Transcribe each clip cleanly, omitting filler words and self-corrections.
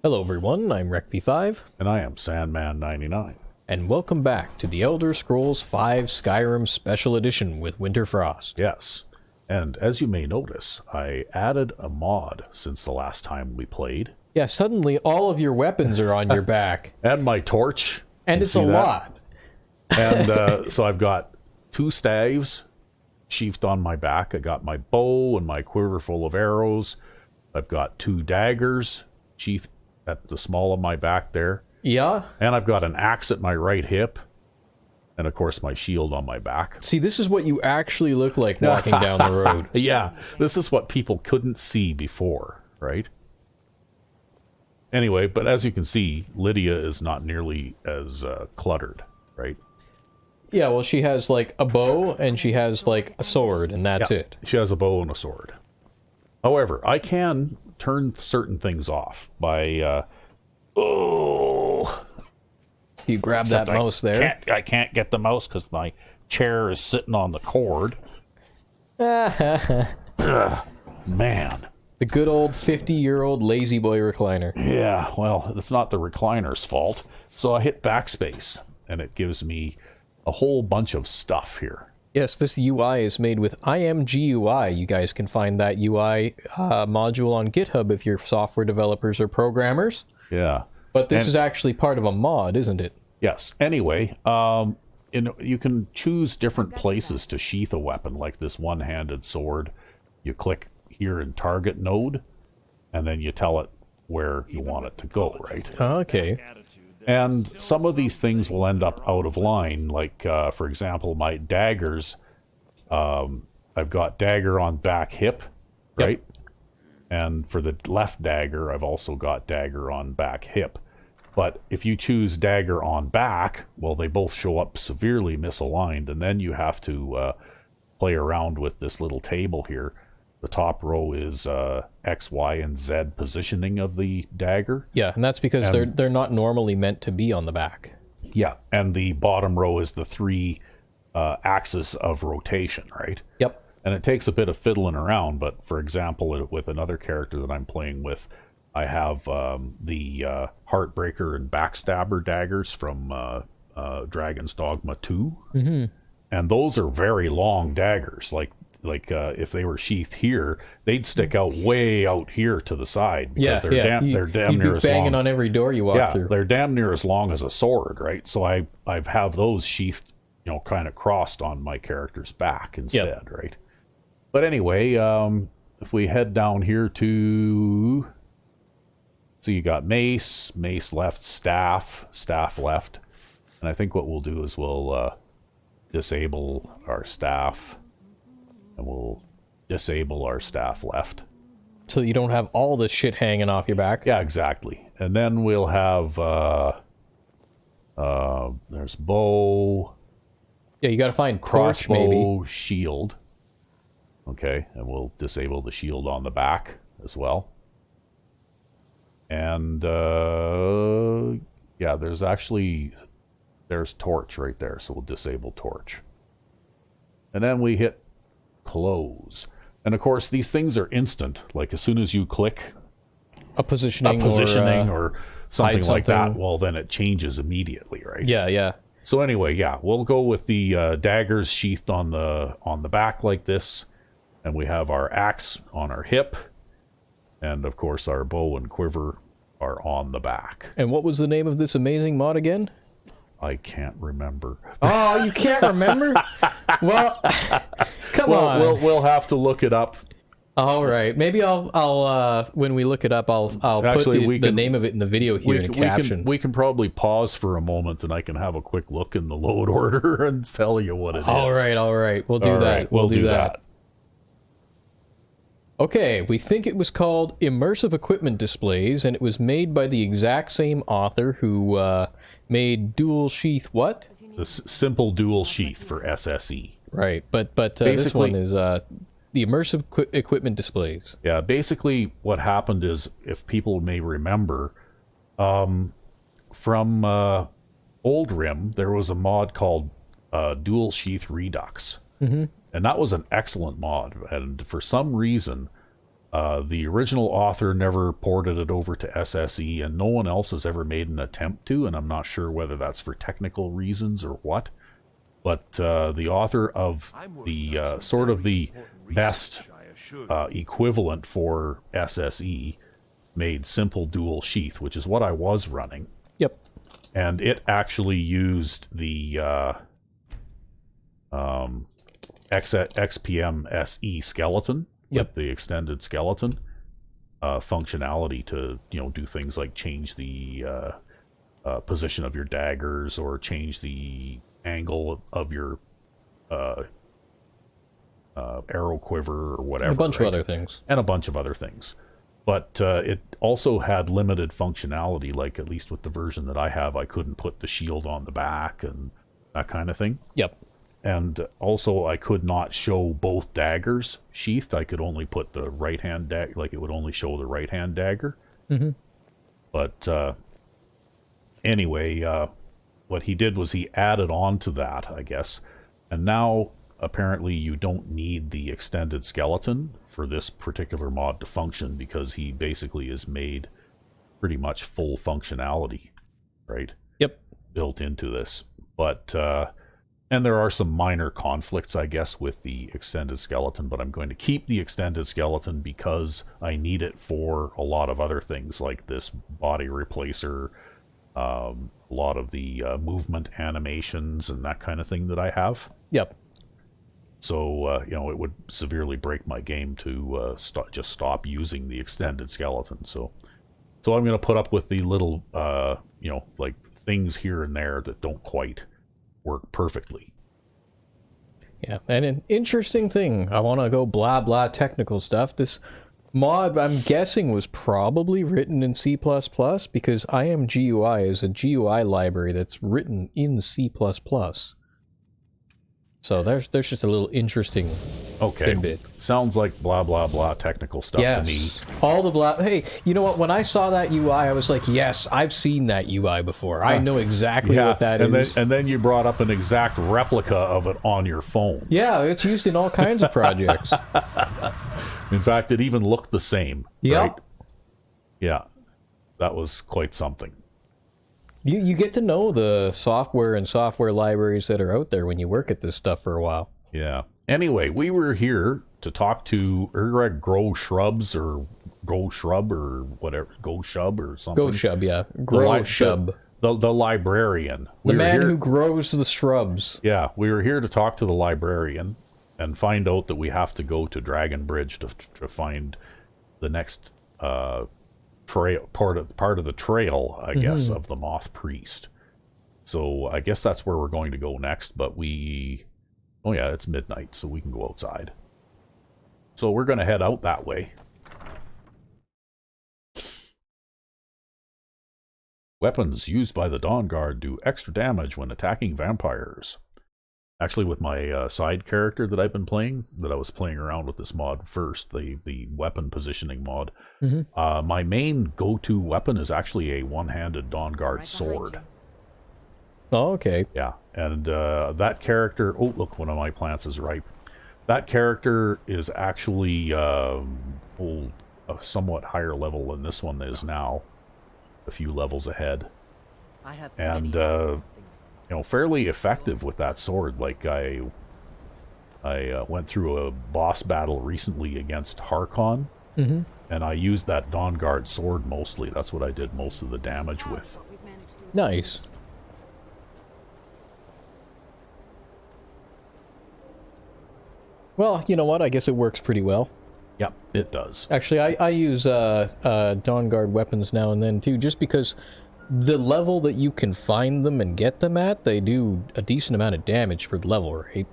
Hello everyone, I'm Ep28, And I am Sandman99. and welcome back to the Elder Scrolls V Skyrim Special Edition with Winter Frost. Yes, and as you may notice, I added a mod since the last time we played. Yeah, suddenly all of your weapons are on your back. And my torch. And it's a lot. And so I've got 2 staves sheathed on my back. I got my bow and my quiver full of arrows. I've got 2 daggers sheathed at the small of my back there. Yeah? And I've got an axe at my right hip. And of course my shield on my back. See, this is what you actually look like walking down the road. Yeah, this is what people couldn't see before, right? Anyway, but as you can see, Lydia is not nearly as cluttered, right? Yeah, well, she has like a bow and she has like a sword, and that's it. She has a bow and a sword. However, I can turn certain things off by... You grab that mouse there. I can't get the mouse because my chair is sitting on the cord. Man. The good old 50-year-old lazy boy recliner. Yeah, well, it's not the recliner's fault. So I hit backspace, and it gives me a whole bunch of stuff here. Yes, this UI is made with IMGUI. You guys can find that UI module on GitHub if you're software developers or programmers. Yeah. But this is actually part of a mod, isn't it? Yes. Anyway, you can choose different places to sheath a weapon, like this one-handed sword. You click here in target node, and then you tell it where you want it to go, right? Okay. And some of these things will end up out of line, like, for example, my daggers. I've got dagger on back hip, right? Yep. And for the left dagger, I've also got dagger on back hip. But if you choose dagger on back, well, they both show up severely misaligned, and then you have to play around with this little table here. The top row is X, Y, and Z positioning of the dagger. Yeah, and that's because they're not normally meant to be on the back. Yeah, and the bottom row is the 3 axis of rotation, right? Yep. And it takes a bit of fiddling around, but for example, with another character that I'm playing with, I have the Heartbreaker and Backstabber daggers from Dragon's Dogma 2. Mm-hmm. And those are very long daggers. Like if they were sheathed here, they'd stick out way out here to the side because they're damn near as long. Banging on every door you walk through. They're damn near as long as a sword, right? So I have those sheathed, kind of crossed on my character's back instead, right? But anyway, if we head down here to, so you got mace left, staff left, and I think what we'll do is we'll disable our staff. And we'll disable our staff left. So you don't have all this shit hanging off your back? Yeah, exactly. And then we'll have, there's bow. Yeah, you gotta find crossbow, maybe. Shield. Okay, and we'll disable the shield on the back as well. And, yeah, there's torch right there, so we'll disable torch. And then we hit close. And of course, these things are instant. Like as soon as you click a positioning or something like that, well, then it changes immediately, right? Yeah. So anyway, yeah, we'll go with the daggers sheathed on the back like this, and we have our axe on our hip, and of course our bow and quiver are on the back. And what was the name of this amazing mod again? I can't remember. Oh, you can't remember? Well, come on. We'll have to look it up. All right. Maybe I'll when we look it up, I'll Actually, put the name of it in the video here in a caption. We can probably pause for a moment, and I can have a quick look in the load order and tell you what it is. All right. We'll do that. Right, we'll do that. Okay, we think it was called Immersive Equipment Displays, and it was made by the exact same author who made Dual Sheath what? The simple dual sheath for SSE. Right, but this one is the Immersive Equipment Displays. Yeah, basically what happened is, if people may remember, from Old Rim, there was a mod called Dual Sheath Redux. Mm-hmm. And that was an excellent mod. And for some reason, The original author never ported it over to SSE, and no one else has ever made an attempt to, and I'm not sure whether that's for technical reasons or what. But the author of the sort of the best equivalent for SSE made simple dual sheath, which is what I was running. Yep. And it actually used the XPM SE skeleton, yep, the extended skeleton functionality to do things like change the position of your daggers or change the angle of your arrow quiver or whatever. And a bunch of other things. And a bunch of other things. But it also had limited functionality, like at least with the version that I have, I couldn't put the shield on the back and that kind of thing. Yep. And also I could not show both daggers sheathed. I could only put the right-hand dagger, like it would only show the right-hand dagger. Mm-hmm. But anyway, what he did was he added on to that, I guess. And now apparently you don't need the extended skeleton for this particular mod to function, because he basically has made pretty much full functionality, right? Yep. Built into this. But and there are some minor conflicts, I guess, with the extended skeleton, but I'm going to keep the extended skeleton because I need it for a lot of other things, like this body replacer, a lot of the movement animations and that kind of thing that I have. Yep. So, it would severely break my game to just stop using the extended skeleton. So I'm going to put up with the little, like things here and there that don't quite work perfectly. Yeah, and an interesting thing, I want to go blah blah technical stuff. This mod, I'm guessing, was probably written in C++, because IMGUI is a GUI library that's written in C++. So there's just a little interesting tidbit. Sounds like blah blah blah technical stuff to me. All the blah. Hey, you know what? When I saw that UI, I was like, yes, I've seen that UI before. I know exactly what that is. And then you brought up an exact replica of it on your phone. Yeah, it's used in all kinds of projects. In fact, it even looked the same. Yep. Right? Yeah. That was quite something. You get to know the software and software libraries that are out there when you work at this stuff for a while. Yeah. Anyway, we were here to talk to Grow Shrubs or Go Shrub or whatever, Go Shub or something. Go Shub, yeah. Grow Shub. The librarian. The man who grows the shrubs. Yeah, we were here to talk to the librarian and find out that we have to go to Dragon Bridge to find the next trail, part of the trail, I guess, of the Moth Priest. So I guess that's where we're going to go next, but oh yeah, it's midnight, so we can go outside. So we're going to head out that way. Weapons used by the Dawn Guard do extra damage when attacking vampires. Actually, with my side character that I've been playing, that I was playing around with this mod first, the weapon positioning mod, my main go-to weapon is actually a one-handed Dawn Guard sword. Oh, okay. Yeah, and that character... Oh, look, one of my plants is ripe. That character is actually a somewhat higher level than this one is now. A few levels ahead. And... fairly effective with that sword. Like I went through a boss battle recently against Harkon, and I used that Dawn Guard sword mostly. That's what I did most of the damage with. Nice. Well, you know what? I guess it works pretty well. Yep, it does. Actually, I use Dawn Guard weapons now and then too, just because the level that you can find them and get them at, they do a decent amount of damage for the level, right?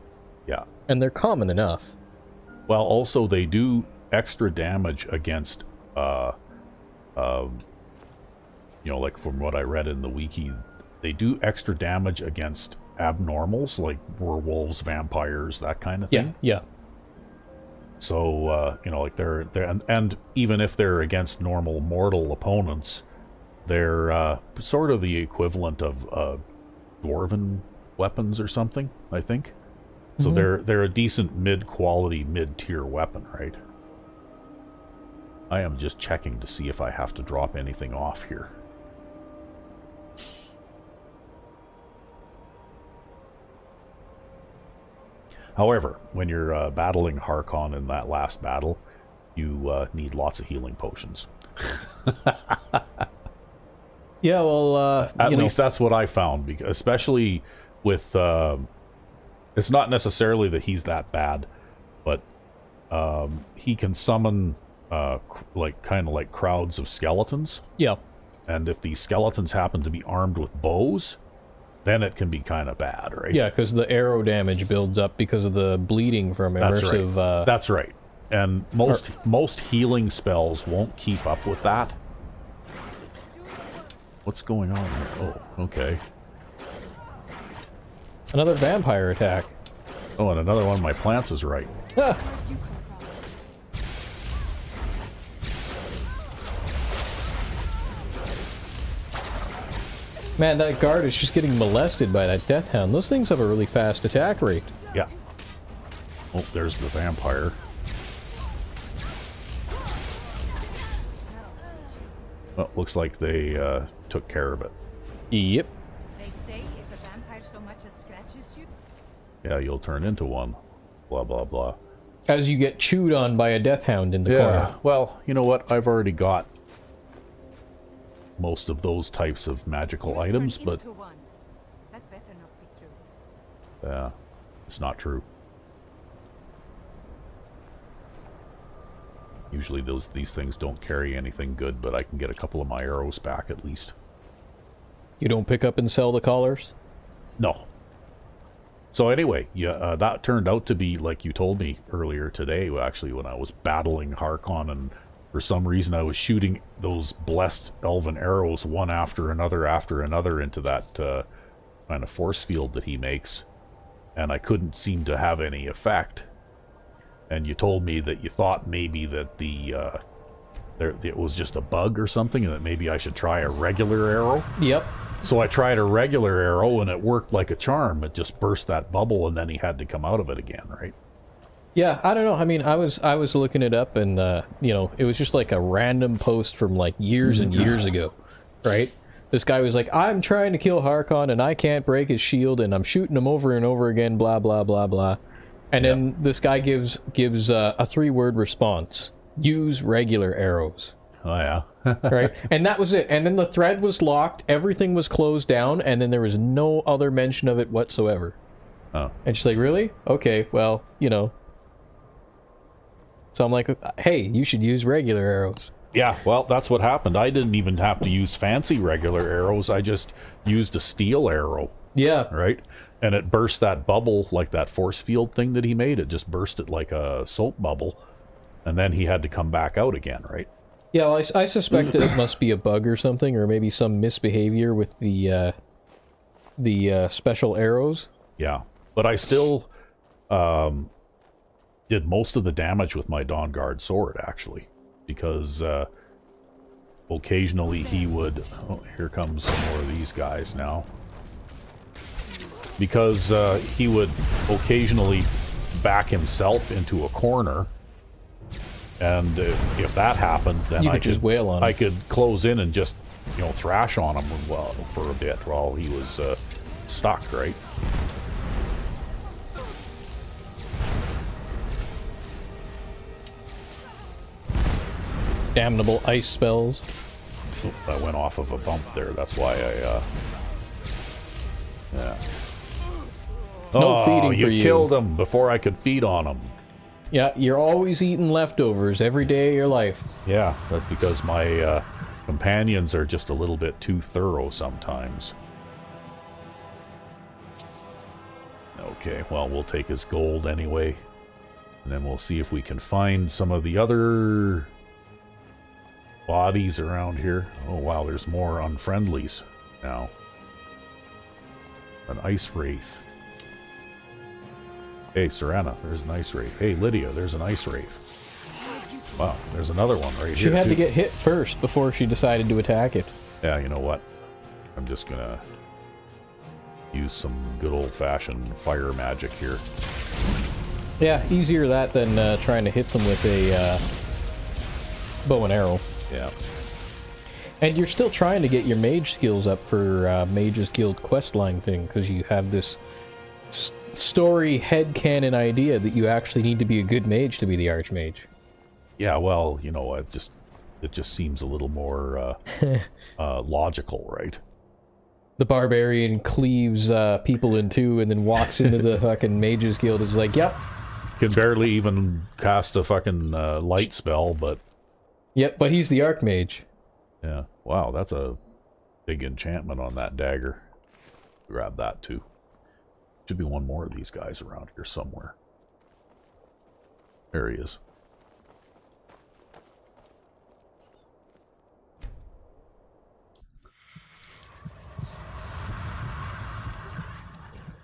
Yeah. And they're common enough. Well, also, they do extra damage against, like from what I read in the wiki, they do extra damage against abnormals, like werewolves, vampires, that kind of thing. Yeah, yeah. So, like they're and even if they're against normal mortal opponents, they're sort of the equivalent of dwarven weapons or something, I think. So they're a decent mid-quality, mid-tier weapon, right? I am just checking to see if I have to drop anything off here. However, when you're battling Harkon in that last battle, you need lots of healing potions. Yeah, well, at least that's what I found, because especially with it's not necessarily that he's that bad, but he can summon kind of like crowds of skeletons. Yeah. And if these skeletons happen to be armed with bows, then it can be kind of bad, right? Yeah, because the arrow damage builds up because of the bleeding from immersive. Right. That's right. And most healing spells won't keep up with that. What's going on here? Oh, okay. Another vampire attack. Oh, and another one of my plants is right. Ah. Man, that guard is just getting molested by that death hound. Those things have a really fast attack rate. Yeah. Oh, there's the vampire. Well, looks like they took care of it. Yep. They say if a vampire so much as scratches you, Yeah, you'll turn into one. Blah, blah, blah. As you get chewed on by a death hound in the corner. Well, you know what? I've already got most of those types of magical items, turn but into one. That better not be true. it's not true. Usually these things don't carry anything good, but I can get a couple of my arrows back at least. You don't pick up and sell the collars? No. So anyway, yeah, that turned out to be, like you told me earlier today, actually, when I was battling Harkon, and for some reason I was shooting those blessed elven arrows one after another into that kind of force field that he makes, and I couldn't seem to have any effect. And you told me that you thought maybe that it was just a bug or something, and that maybe I should try a regular arrow. Yep. So I tried a regular arrow, and it worked like a charm. It just burst that bubble, and then he had to come out of it again, right? Yeah, I don't know. I mean, I was looking it up, and it was just like a random post from like years and years ago, right? This guy was like, "I'm trying to kill Harkon, and I can't break his shield, and I'm shooting him over and over again, blah blah blah blah." And then this guy gives a 3-word response: use regular arrows. Oh yeah. Right? And that was it. And then the thread was locked, everything was closed down, and then there was no other mention of it whatsoever. Oh. And she's like, really? Okay, well, So I'm like, hey, you should use regular arrows. Yeah, well, that's what happened. I didn't even have to use fancy regular arrows. I just used a steel arrow. Yeah. Right? And it burst that bubble, like that force field thing that he made. It just burst it like a soap bubble. And then he had to come back out again, right? Yeah, well, I suspect it must be a bug or something, or maybe some misbehavior with the special arrows. Yeah, but I still did most of the damage with my Dawnguard sword, actually, because occasionally he would... Oh, here comes some more of these guys now. Because he would occasionally back himself into a corner, and if that happened, then I could just wail on him. I could close in and just, thrash on him for a bit while he was stuck, right? Damnable ice spells. Oop, I went off of a bump there. That's why I, yeah. No feeding for you. You killed him before I could feed on him. Yeah, you're always eating leftovers every day of your life. Yeah, that's because my companions are just a little bit too thorough sometimes. Okay, well, we'll take his gold anyway. And then we'll see if we can find some of the other bodies around here. Oh, wow, there's more unfriendlies now. An ice wraith. Hey, Serana, there's an ice wraith. Hey, Lydia, there's an ice wraith. Wow, there's another one right here. She had to get hit first before she decided to attack it. Yeah, you know what? I'm just gonna use some good old-fashioned fire magic here. Yeah, easier that than trying to hit them with bow and arrow. Yeah. And you're still trying to get your mage skills up for Mage's Guild questline thing, because you have this story headcanon idea that you actually need to be a good mage to be the archmage. Yeah, well, you know, it just seems a little more logical, right? The barbarian cleaves people in two and then walks into the fucking Mage's Guild. Is like, yep. Can barely even cast a fucking light spell, but... Yep, but he's the archmage. Yeah. Wow, that's a big enchantment on that dagger. Grab that too. Should be one more of these guys around here somewhere. There he is.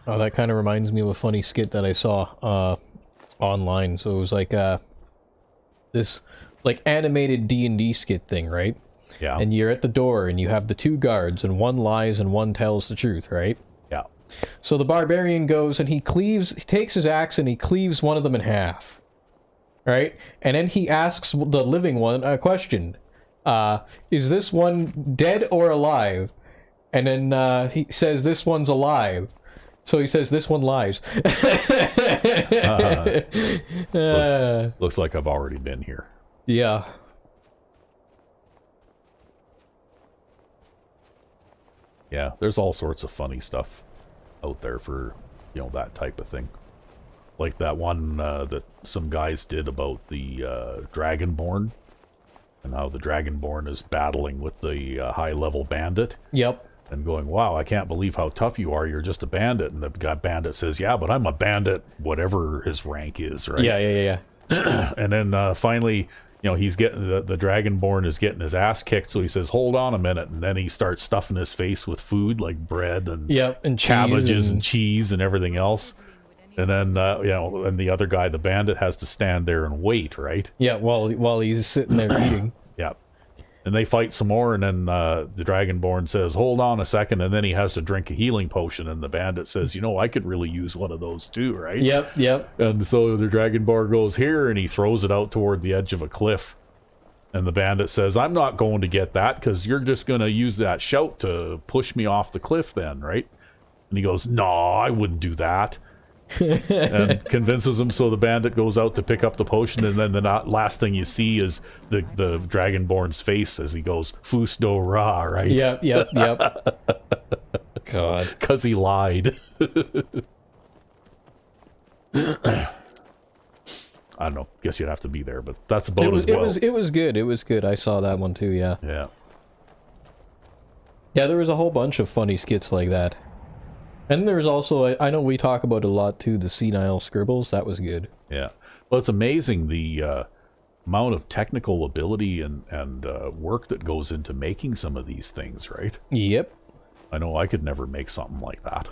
Oh, that kind of reminds me of a funny skit that I saw online. So it was like this like animated D&D skit thing, right? Yeah. And you're at the door and you have the two guards and one lies and one tells the truth, right? Yeah. So the barbarian goes and he takes his axe and he cleaves one of them in half. Right? And then he asks the living one a question. Is this one dead or alive? And then he says this one's alive. So he says this one lies. Looks like I've already been here. Yeah. Yeah, there's all sorts of funny stuff out there for, you know, that type of thing. Like that one that some guys did about the Dragonborn, and how the Dragonborn is battling with the high-level bandit. Yep. And going, wow, I can't believe how tough you are, you're just a bandit. And the guy bandit says, yeah, but I'm a bandit, whatever his rank is, right? Yeah. And then finally, you know, he's getting, the Dragonborn is getting his ass kicked, so he says, hold on a minute. And then he starts stuffing his face with food, like bread and, and cabbages and cheese and everything else. And then, you know, and the other guy, the bandit, has to stand there and wait, right? Yeah, while he's sitting there eating. Yeah. And they fight some more, and then the Dragonborn says, hold on a second, and then he has to drink a healing potion, and the bandit says, you know, I could really use one of those too, right? Yep. And so the Dragonborn goes here, and he throws it out toward the edge of a cliff. And the bandit says, I'm not going to get that, because you're just going to use that shout to push me off the cliff then, right? And he goes, no, I wouldn't do that. And convinces him, so the bandit goes out to pick up the potion, and then the last thing you see is the Dragonborn's face as he goes, Fus do Ra, right? Yep. God. Because he lied. I don't know. Guess you'd have to be there, but that's about as well. It was good. It was good. I saw that one too, yeah. Yeah. Yeah, there was a whole bunch of funny skits like that. And there's also, I know we talk about a lot too, the senile scribbles. That was good. Yeah. Well, it's amazing the amount of technical ability and work that goes into making some of these things, right? Yep. I know I could never make something like that.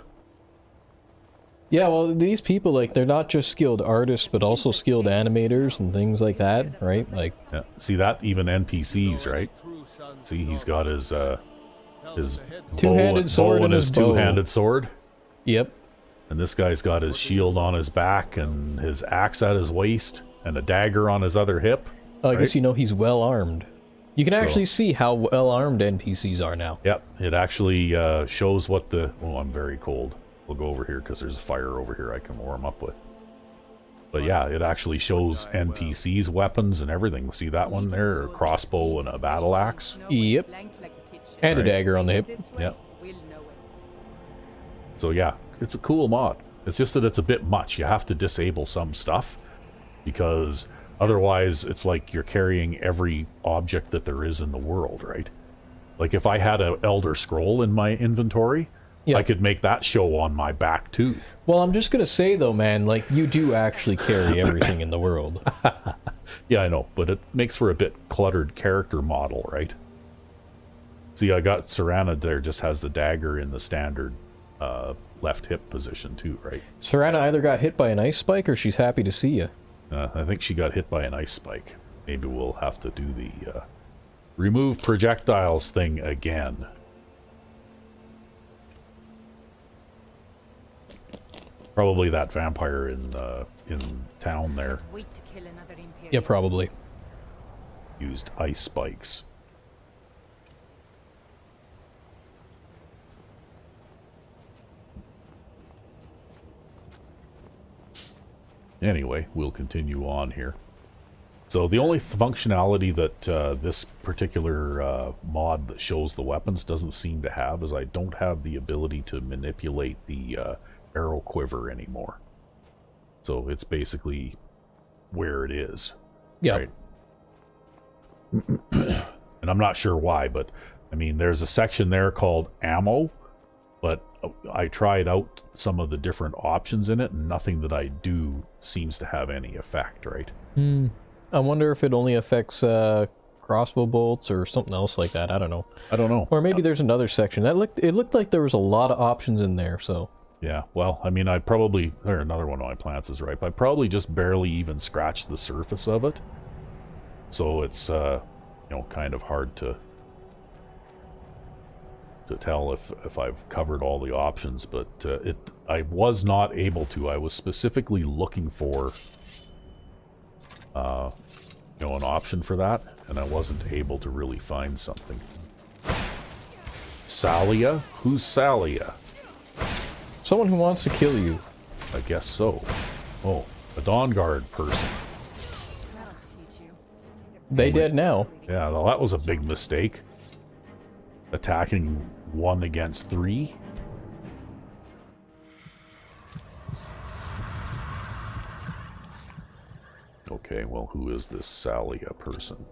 Yeah, well, these people, like, they're not just skilled artists, but also skilled animators and things like that, right? Like, yeah. See that? Even NPCs, right? See, he's got his two-handed sword and his bow. two-handed sword. Yep. And this guy's got his shield on his back and his axe at his waist and a dagger on his other hip. I guess you know he's well armed. You can actually see how well armed NPCs are now. Yep, it actually shows what the... Oh, I'm very cold. We'll go over here because there's a fire over here I can warm up with. But yeah, it actually shows NPCs' weapons and everything. See that one there? A crossbow and a battle axe. Yep. And a dagger on the hip. Yep. So yeah, it's a cool mod. It's just that it's a bit much. You have to disable some stuff because otherwise it's like you're carrying every object that there is in the world, right? Like if I had an Elder Scroll in my inventory, I could make that show on my back too. Well, I'm just going to say though, man, like you do actually carry everything in the world. Yeah, I know, but it makes for a bit cluttered character model, right? See, I got Serana there, just has the dagger in the standard left hip position too, right? Serana either got hit by an ice spike or she's happy to see you. I think she got hit by an ice spike. Maybe we'll have to do the remove projectiles thing again. Probably that vampire in town there. Wait to kill another Imperial. Yeah, probably. used ice spikes. Anyway, we'll continue on here. So the only functionality that this particular mod that shows the weapons doesn't seem to have is I don't have the ability to manipulate the arrow quiver anymore. So it's basically where it is. Yeah. Right? And I'm not sure why, but I mean, there's a section there called ammo, but I tried out some of the different options in it, and nothing that I do seems to have any effect, right? I wonder if it only affects crossbow bolts or something else like that. I don't know. I don't know. Or maybe there's another section. It looked like there was a lot of options in there, so... Yeah, well, I mean, I probably... Or another one of my plants is ripe. I probably just barely even scratched the surface of it. So it's, you know, kind of hard to tell if I've covered all the options. But I was not able to. I was specifically looking for, you know, an option for that. And I wasn't able to really find something. Salia? Who's Salia? Someone who wants to kill you. I guess so. Oh, a Dawn Guard person. That'll teach you. They dead now. Yeah, well, that was a big mistake. Attacking 1 against 3. Okay, well, who is this Salia person?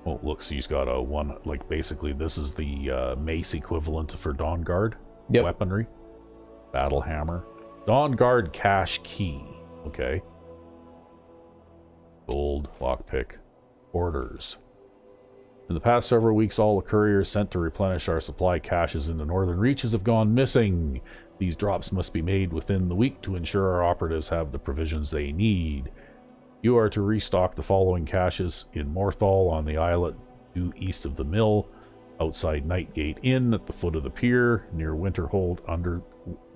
Oh, look, he's got a 1, like, basically this is the mace equivalent for Dawn Guard. Yep. Weaponry. Battle hammer. Dawn Guard cache key. Okay. Gold, lockpick, orders. In the past several weeks, all the couriers sent to replenish our supply caches in the northern reaches have gone missing. These drops must be made within the week to ensure our operatives have the provisions they need. You are to restock the following caches in Morthal on the islet due east of the mill, outside Nightgate Inn at the foot of the pier, near Winterhold under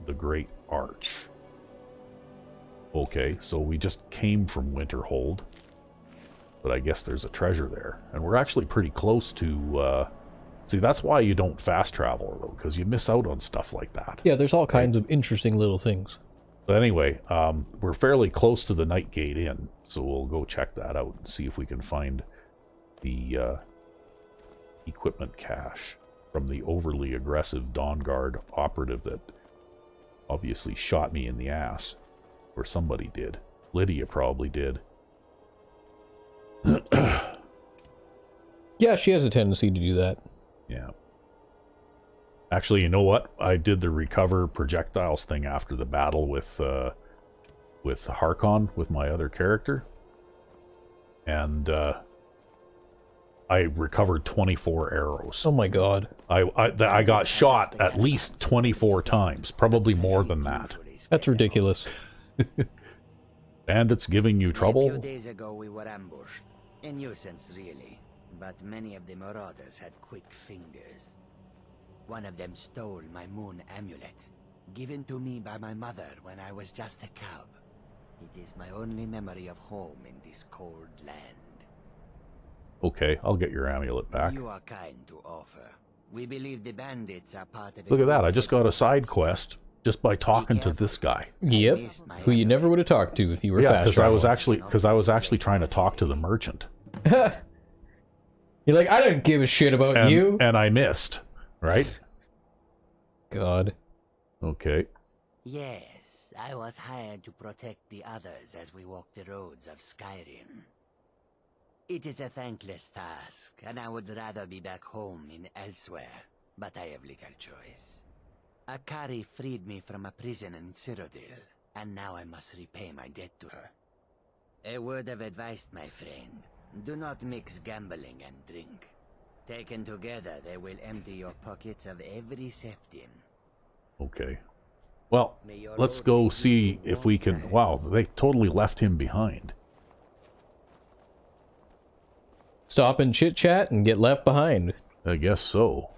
the Great Arch. Okay, so we just came from Winterhold. But I guess there's a treasure there. And we're actually pretty close to... see, that's why you don't fast travel, though, because you miss out on stuff like that. Yeah, there's all kinds of interesting little things. But anyway, we're fairly close to the Nightgate Inn, so we'll go check that out and see if we can find the equipment cache from the overly aggressive Dawn Guard operative that obviously shot me in the ass. Or somebody did. Lydia probably did. Yeah, she has a tendency to do that. Yeah. Actually, you know what? I did the recover projectiles thing after the battle with Harkon, with my other character. And I recovered 24 arrows. Oh my god. I got shot at least 24 times. Probably more than that. That's ridiculous. Bandits giving you A few trouble? days ago we were ambushed. A nuisance, really. But many of the marauders had quick fingers. One of them stole my moon amulet, given to me by my mother when I was just a cub. It is my only memory of home in this cold land. Okay, I'll get your amulet back. You are kind to offer. We believe the bandits are part of a Look at that, I group just got a side quest just by talking to this guy. Yep. Who you never would have talked to if you were Yeah, fast because I was actually trying to talk to the merchant. You're like, I don't give a shit about you. And I missed, right? God. Okay. Yes, I was hired to protect the others as we walk the roads of Skyrim. It is a thankless task, and I would rather be back home in elsewhere, but I have little choice. Akari freed me from a prison in Cyrodiil, and now I must repay my debt to her. A word of advice, my friend. Do not mix gambling and drink. Taken together, they will empty your pockets of every septim. Okay. Well, let's go see if we can... Wow, they totally left him behind. Stop and chit-chat and get left behind. I guess so.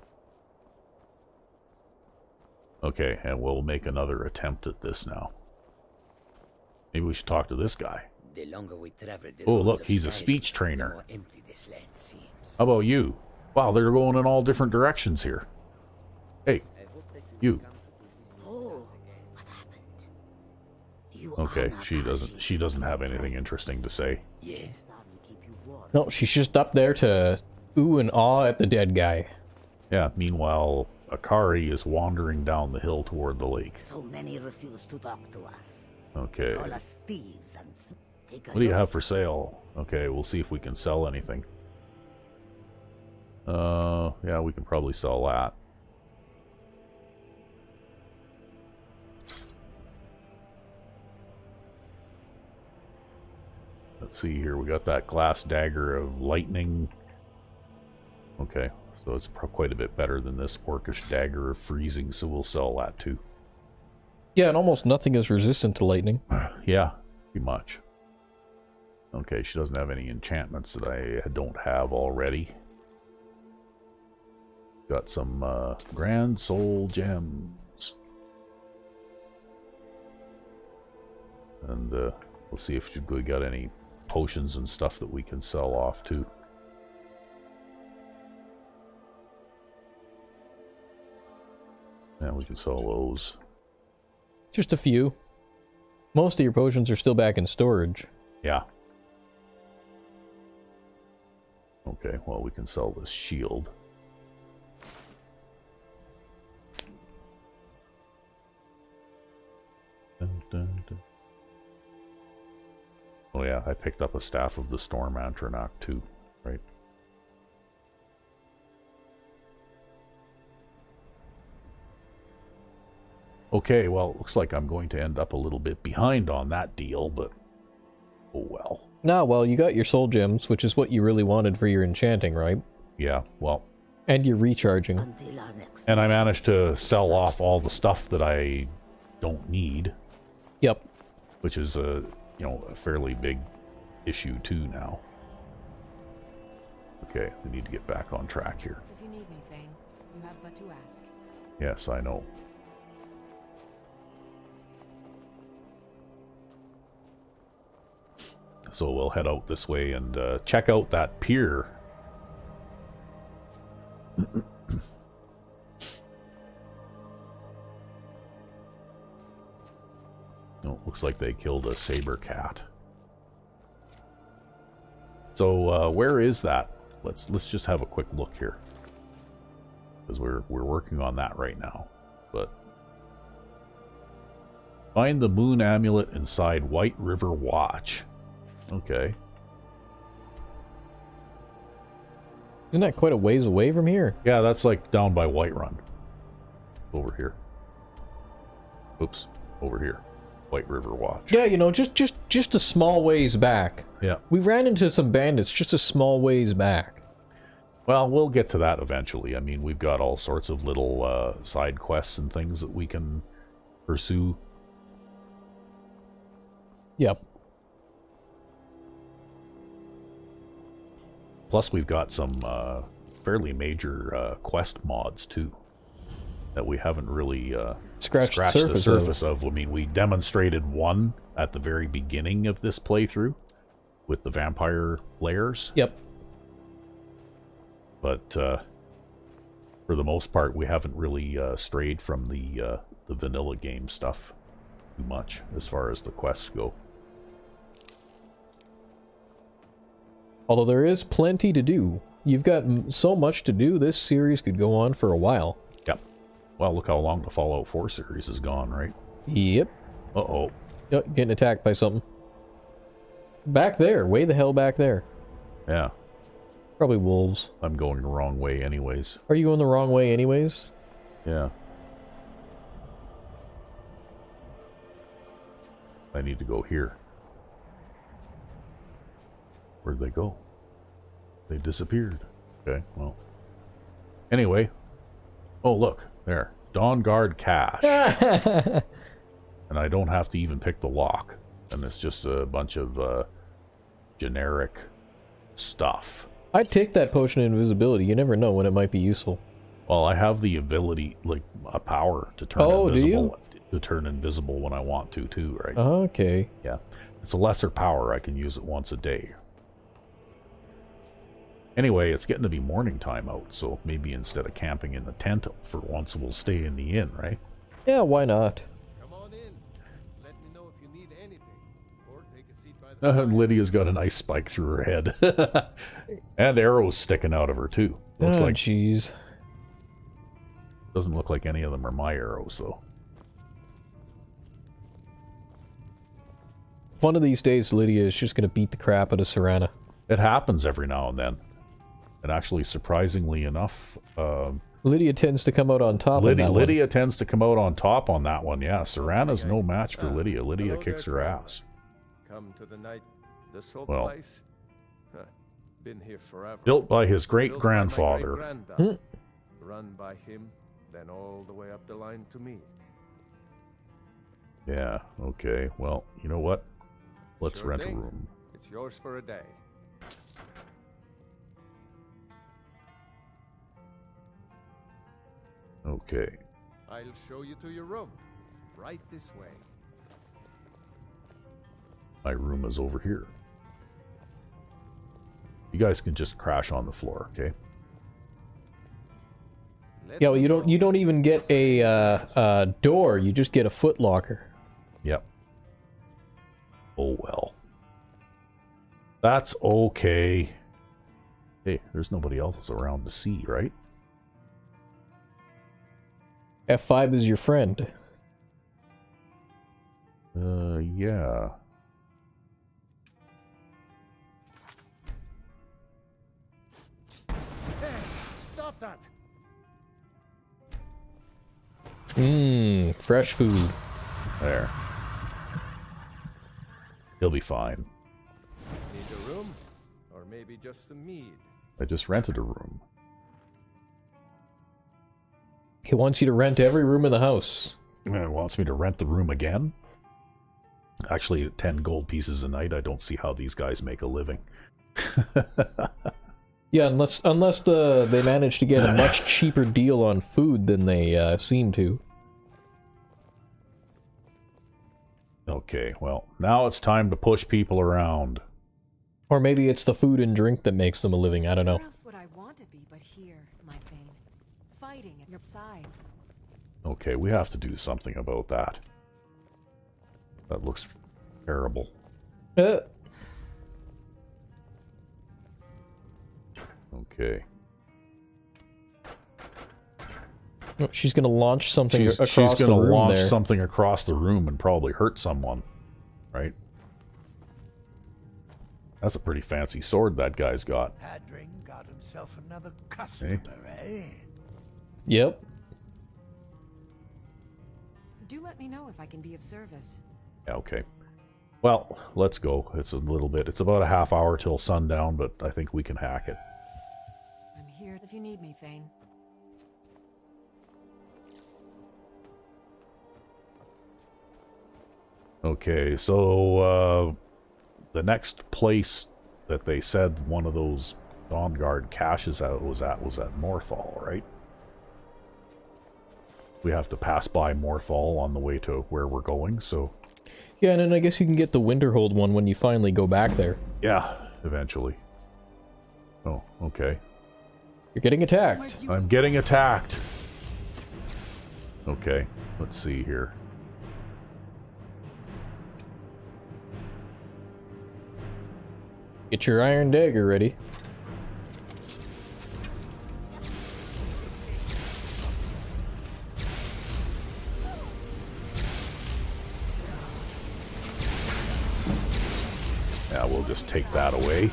Okay, and we'll make another attempt at this now. Maybe we should talk to this guy. The longer we travel the Oh, roads look, of he's a Skyrim, speech the trainer. more empty this land seems. How about you? Wow, they're going in all different directions here. Hey, you. Oh, what happened? You Okay, are not she doesn't have anything interesting to say. Yes. No, she's just up there to ooh and awe at the dead guy. Yeah, meanwhile, Akari is wandering down the hill toward the lake. So many refuse to talk to us. Okay. Call us thieves and take a What do you look. have for sale? Okay, we'll see if we can sell anything. Yeah, we can probably sell that. Let's see here, we got that glass dagger of lightning. Okay, so it's quite a bit better than this orcish dagger of freezing, so we'll sell that too. Yeah, and almost nothing is resistant to lightning. Yeah, pretty much. Okay, she doesn't have any enchantments that I don't have already. Got some grand soul gems. And we'll see if we got any potions and stuff that we can sell off too. Yeah, we can sell those. Just a few. Most of your potions are still back in storage. Yeah. Okay, well, we can sell this shield. Dun, dun, dun. Oh yeah, I picked up a Staff of the Storm Atronach too, right? Okay, well, it looks like I'm going to end up a little bit behind on that deal, but oh well. Nah, well, you got your soul gems, which is what you really wanted for your enchanting, right? Yeah, well. And your recharging. Until our next And I managed to sell off all the stuff that I don't need, Yep. which is a, you know, a fairly big issue too now. Okay, we need to get back on track here. If you need me, Thane, you have but to ask. Yes, I know. So we'll head out this way and check out that pier. Oh, looks like they killed a saber cat. So where is that? Let's just have a quick look here, because we're working on that right now. But find the moon amulet inside White River Watch. Okay. Isn't that quite a ways away from here? Yeah, that's like down by Whiterun. Over here. Oops, over here. White River Watch. Yeah, you know, just a small ways back. Yeah. We ran into some bandits just a small ways back. Well, we'll get to that eventually. I mean, we've got all sorts of little side quests and things that we can pursue. Yep. Plus, we've got some fairly major quest mods, too, that we haven't really Scratched the surface of. I mean, we demonstrated one at the very beginning of this playthrough with the vampire layers. Yep. But for the most part, we haven't really strayed from the vanilla game stuff too much as far as the quests go. Although there is plenty to do. You've got so much to do, this series could go on for a while. Yep. Well, look how long the Fallout 4 series has gone, right? Yep. Uh-oh. Yep, getting attacked by something. Back there, way the hell back there. Yeah. Probably wolves. I'm going the wrong way anyways. Are you going the wrong way anyways? Yeah. I need to go here. Where'd they go? They disappeared. Okay, well. Anyway. Oh, look. There. Dawn Guard Cache. And I don't have to even pick the lock. And it's just a bunch of generic stuff. I'd take that potion of invisibility. You never know when it might be useful. Well, I have the ability, like, a power to turn Oh, do invisible. you? To turn invisible when I want to, too, right? Okay. Yeah. It's a lesser power. I can use it once a day. Anyway, it's getting to be morning time out, so maybe instead of camping in the tent for once, we'll stay in the inn, right? Yeah, why not? Come on in. Let me know if you need anything. Or take a seat by the And Lydia's got a nice spike through her head. And arrows sticking out of her, too. Looks like... jeez. Doesn't look like any of them are my arrows, though. One of these days, Lydia is just going to beat the crap out of Serana. It happens every now and then. And actually, surprisingly enough... Lydia tends to come out on top on that Lydia tends to come out on top on that one, yeah. Serana's no match for Lydia. Lydia Hello kicks there, her traveler. ass. Come to the night. The salt Well. place? Huh. Been here forever. Built by his Built by my great-grandfather. great-granddad. Run by him, then all the way up the line to me. Yeah, okay. Well, you know what? Let's Sure rent thing. a room. It's yours for a day. Okay. I'll show you to your room. Right this way. My room is over here. You guys can just crash on the floor, okay? Let Yeah, well, me know. you don't even get a door. You just get a foot locker. Yep. Oh well. That's okay. Hey, there's nobody else around to see, right? F5 is your friend. Yeah. Stop that! Mmm, fresh food. There. He'll be fine. Need a room? Or maybe just some mead? I just rented a room. He wants you to rent every room in the house. He wants me to rent the room again? Actually, 10 gold pieces a night. I don't see how these guys make a living. Yeah, unless they manage to get a much cheaper deal on food than they seem to. Okay, well, now it's time to push people around. Or maybe it's the food and drink that makes them a living. I don't know. Where else would I want to be but here, my Thane? Fighting at your side. Okay, we have to do something about that. That looks terrible. Okay. She's gonna launch something She's across the going to room launch there. something across the room and probably hurt someone. Right? That's a pretty fancy sword that guy's got. Hadring got himself another customer, eh? Yep. Do let me know if I can be of service. Yeah, okay. Well, let's go. It's a little bit. It's about a half hour till sundown, but I think we can hack it. I'm here if you need me, Thane. Okay, so the next place that they said one of those Dawn Guard caches was at Morthal, right? We have to pass by Morthal on the way to where we're going, so... Yeah, and then I guess you can get the Winterhold one when you finally go back there. Yeah, eventually. Oh, okay. You're getting attacked. I'm getting attacked. Okay, let's see here. Get your iron dagger ready. Yeah, we'll just take that away.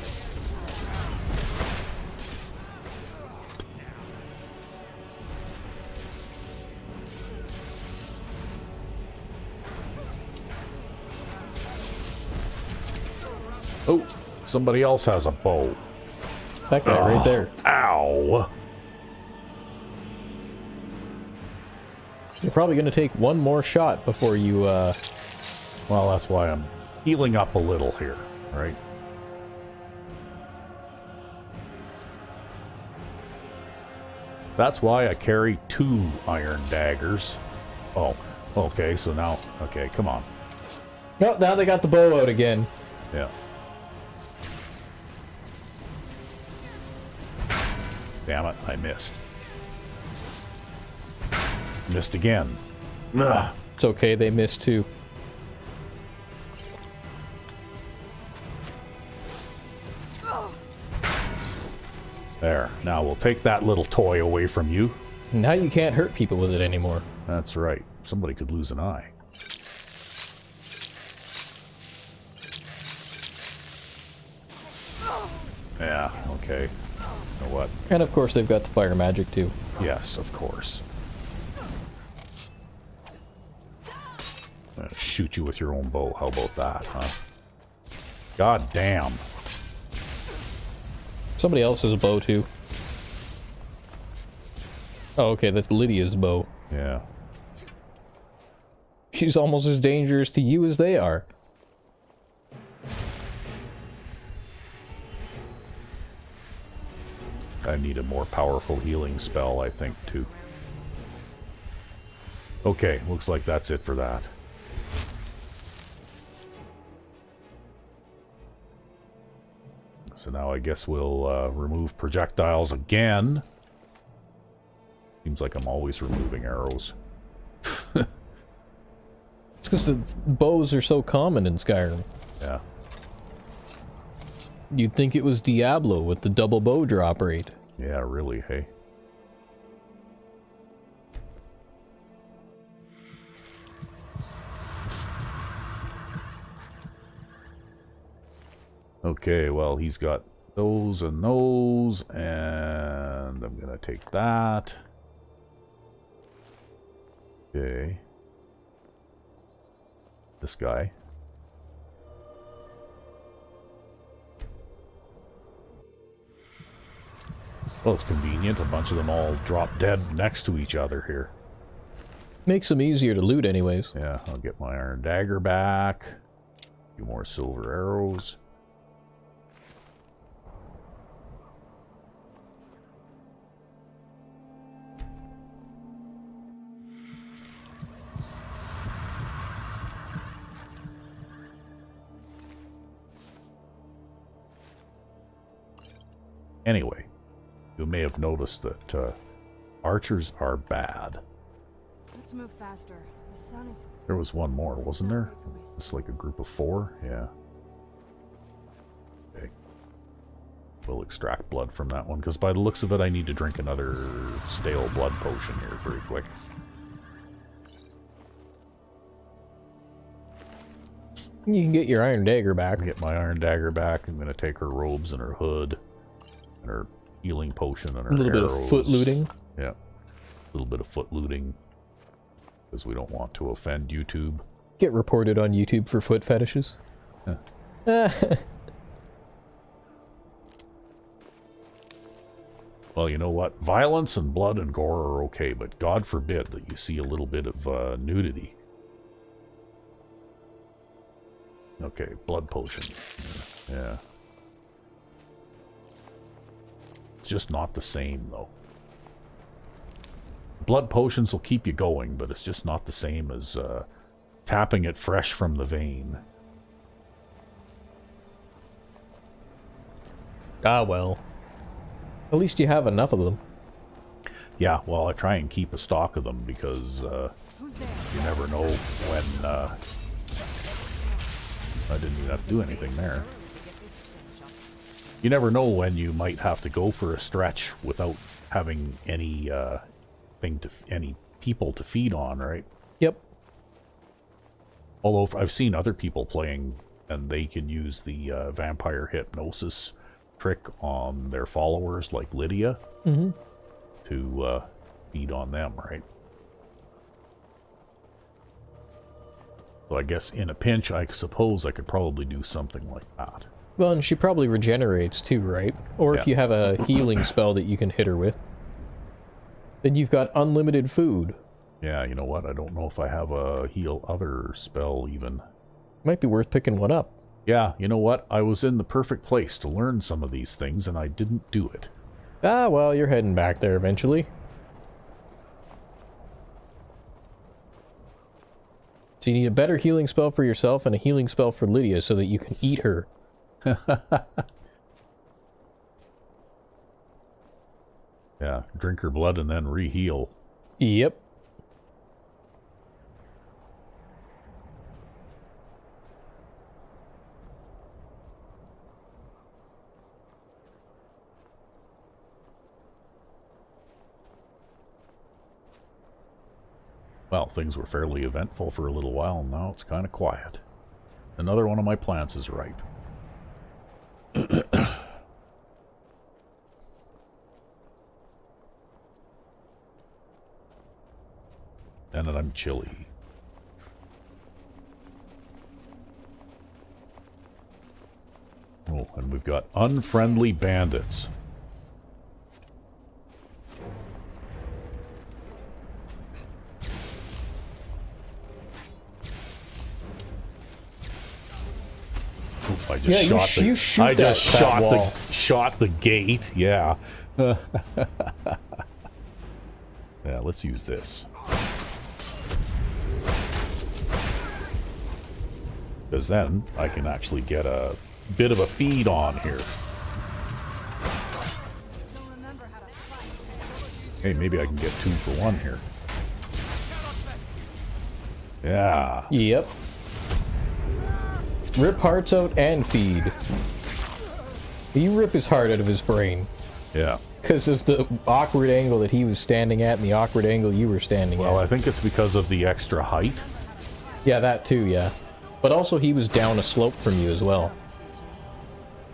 Oh, somebody else has a bow. That guy right there. Ow! You're probably going to take one more shot before you, Well, that's why I'm healing up a little here, right? That's why I carry 2 iron daggers. Oh, okay, so now... Okay, come on. Oh, now they got the bow out again. Yeah. Damn it, I missed. Missed again. Ugh. It's okay, they missed too. There. Now we'll take that little toy away from you. Now you can't hurt people with it anymore. That's right. Somebody could lose an eye. Yeah, okay. You know what? And of course they've got the fire magic too. Yes, of course. I'm gonna shoot you with your own bow. How about that, huh? God damn. Somebody else has a bow too. Oh, okay, that's Lydia's bow. Yeah. She's almost as dangerous to you as they are. I need a more powerful healing spell, I think, too. Okay, looks like that's it for that. So now I guess we'll remove projectiles again. Seems like I'm always removing arrows. It's because the bows are so common in Skyrim. Yeah. You'd think it was Diablo with the double bow drop rate. Yeah, really, hey? Okay, well, he's got those and those, and I'm gonna take that. Okay. This guy. Well, it's convenient. A bunch of them all drop dead next to each other here. Makes them easier to loot anyways. Yeah, I'll get my iron dagger back. A few more silver arrows. Anyway, you may have noticed that archers are bad. Let's move faster. The sun is... There was one more, wasn't there? It's like a group of 4? Yeah. Okay. We'll extract blood from that one, because by the looks of it, I need to drink another stale blood potion here pretty quick. You can get your iron dagger back. Get my iron dagger back. I'm going to take her robes and her hood. And her healing potion and her A little arrows. bit of foot looting. Yeah. A little bit of foot looting. Because we don't want to offend YouTube. Get reported on YouTube for foot fetishes. Well, you know what? Violence and blood and gore are okay, but God forbid that you see a little bit of nudity. Okay, blood potion. Yeah. It's just not the same, though. Blood potions will keep you going, but it's just not the same as tapping it fresh from the vein. Ah, well. At least you have enough of them. Yeah, well, I try and keep a stock of them because you never know when... I didn't even have to do anything there. You never know when you might have to go for a stretch without having any any people to feed on, right? Yep. Although I've seen other people playing, and they can use the vampire hypnosis trick on their followers, like Lydia, to feed on them, right? So I guess in a pinch, I suppose I could probably do something like that. Well, and she probably regenerates too, right? Or if Yeah. you have a healing spell that you can hit her with, then you've got unlimited food. Yeah, you know what? I don't know if I have a heal other spell even. Might be worth picking one up. Yeah, you know what? I was in the perfect place to learn some of these things, and I didn't do it. Ah, well, you're heading back there eventually. So you need a better healing spell for yourself and a healing spell for Lydia so that you can eat her. Yeah, drink her blood and then re-heal. Yep. Well, things were fairly eventful for a little while, and now it's kind of quiet. Another one of my plants is ripe. And I'm chilly. Oh, and we've got unfriendly bandits. I just shot the gate. Yeah. Yeah, let's use this. Because then I can actually get a bit of a feed on here. Hey, maybe I can get 2 for 1 here. Yeah. Yep. Rip hearts out and feed. You rip his heart out of his brain. Yeah. Because of the awkward angle that he was standing at and the awkward angle you were standing at. Well, I think it's because of the extra height. Yeah, that too, yeah. But also he was down a slope from you as well.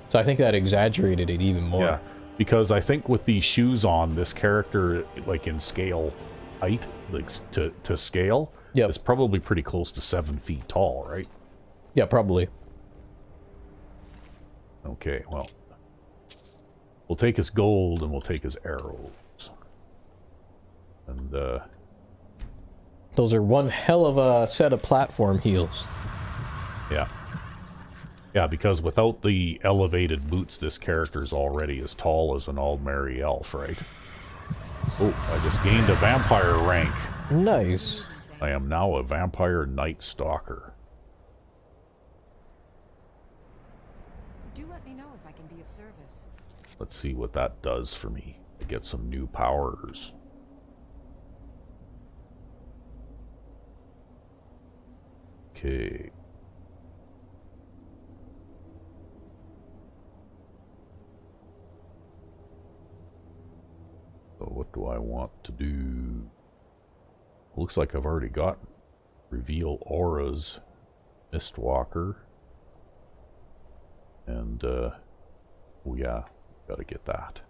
So I think that exaggerated it even more. Yeah, because I think with these shoes on, this character, like in scale height, like to scale, yep, is probably pretty close to 7 feet tall, right? Yeah, probably. Okay, well, we'll take his gold and we'll take his arrows. And, those are one hell of a set of platform heals. Yeah. Yeah, because without the elevated boots, this character's already as tall as an Aldmeri elf, right? Oh, I just gained a vampire rank. Nice. I am now a vampire night stalker. Do let me know if I can be of service. Let's see what that does for me. I get some new powers. Okay. So what do I want to do? Looks like I've already got reveal auras, Mistwalker, and oh yeah, gotta get that.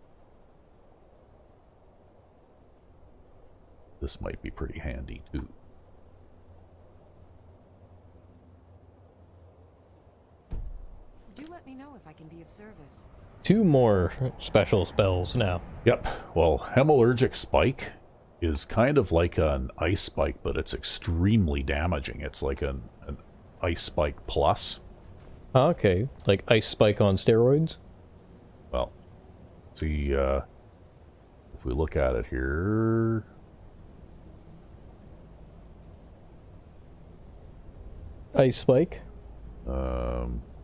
This might be pretty handy too. Do let me know if I can be of service. 2 more special spells now. Yep. Well, Hemalurgic Spike is kind of like an Ice Spike, but it's extremely damaging. It's like an Ice Spike plus. Okay, like Ice Spike on steroids? Well, see, if we look at it here... Ice Spike?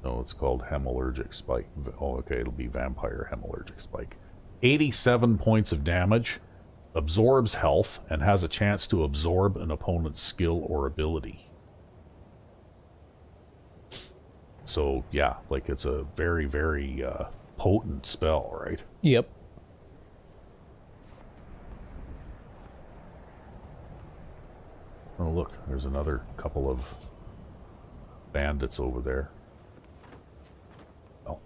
No, it's called Hemalurgic Spike. Oh, okay, it'll be Vampire Hemalurgic Spike. 87 points of damage, absorbs health, and has a chance to absorb an opponent's skill or ability. So, yeah, like it's a very, very potent spell, right? Yep. Oh, look, there's another couple of bandits over there. Well,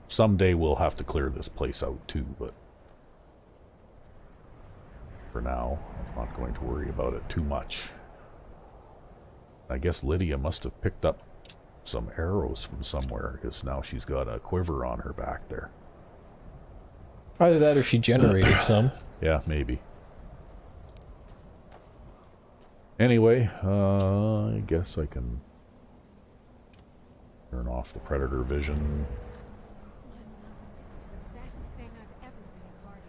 someday we'll have to clear this place out too, but for now, I'm not going to worry about it too much. I guess Lydia must have picked up some arrows from somewhere, because now she's got a quiver on her back there. Either that or she generated some. Yeah, maybe. Anyway, I guess I can turn off the predator vision. This is the best thing I've ever been a part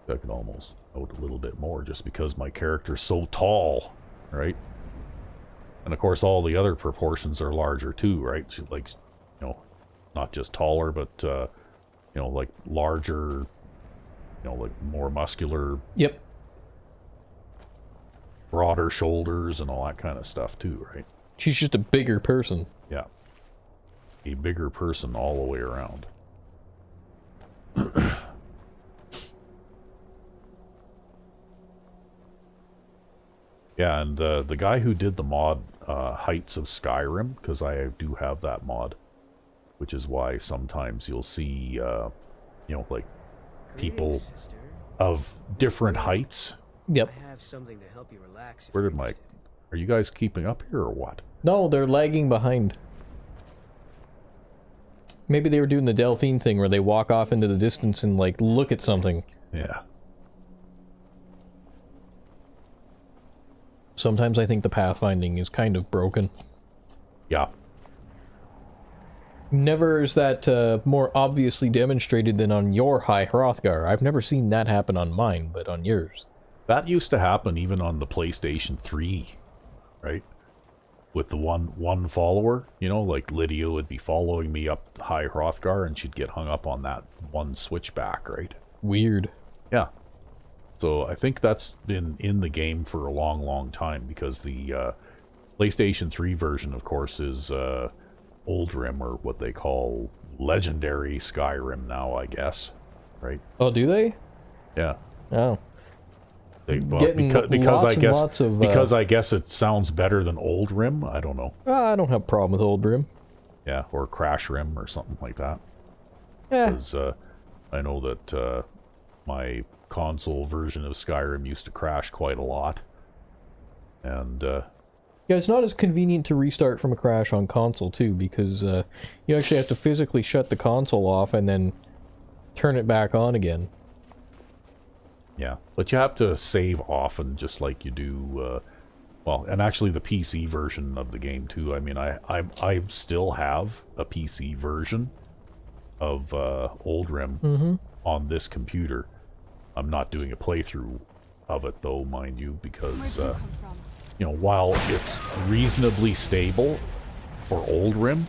I can almost out a little bit more just because my character's so tall, right? And of course, all the other proportions are larger too, right? So, like, you know, not just taller, but you know, like larger, you know, like more muscular. Yep. Broader shoulders and all that kind of stuff too, right? She's just a bigger person. Yeah. A bigger person all the way around. Yeah, and the guy who did the mod Heights of Skyrim, because I do have that mod, which is why sometimes you'll see, you know, like people of different heights. Yep. I have something to help you relax. Where did my... Are you guys keeping up here or what? No, they're lagging behind. Maybe they were doing the Delphine thing where they walk off into the distance and, like, look at something. Yeah. Sometimes I think the pathfinding is kind of broken. Yeah. Never is that more obviously demonstrated than on your High Hrothgar. I've never seen that happen on mine, but on yours. That used to happen even on the PlayStation 3, right? With the one follower, you know, like Lydia would be following me up High Hrothgar and she'd get hung up on that one switchback, right? Weird. Yeah. So I think that's been in the game for a long, long time because the PlayStation 3 version, of course, is Oldrim, or what they call Legendary Skyrim now, I guess, right? Oh, do they? Yeah. Oh. Because I guess it sounds better than Old Rim. I don't know. I don't have a problem with Old Rim. Yeah, or Crash Rim or something like that. Yeah. Because I know that my console version of Skyrim used to crash quite a lot. And yeah, it's not as convenient to restart from a crash on console too, because you actually have to physically shut the console off and then turn it back on again. Yeah, but you have to save often, just like you do, well, and actually the PC version of the game too. I mean, I still have a PC version of Old Rim on this computer. I'm not doing a playthrough of it though, mind you, because you know, while it's reasonably stable for Old Rim,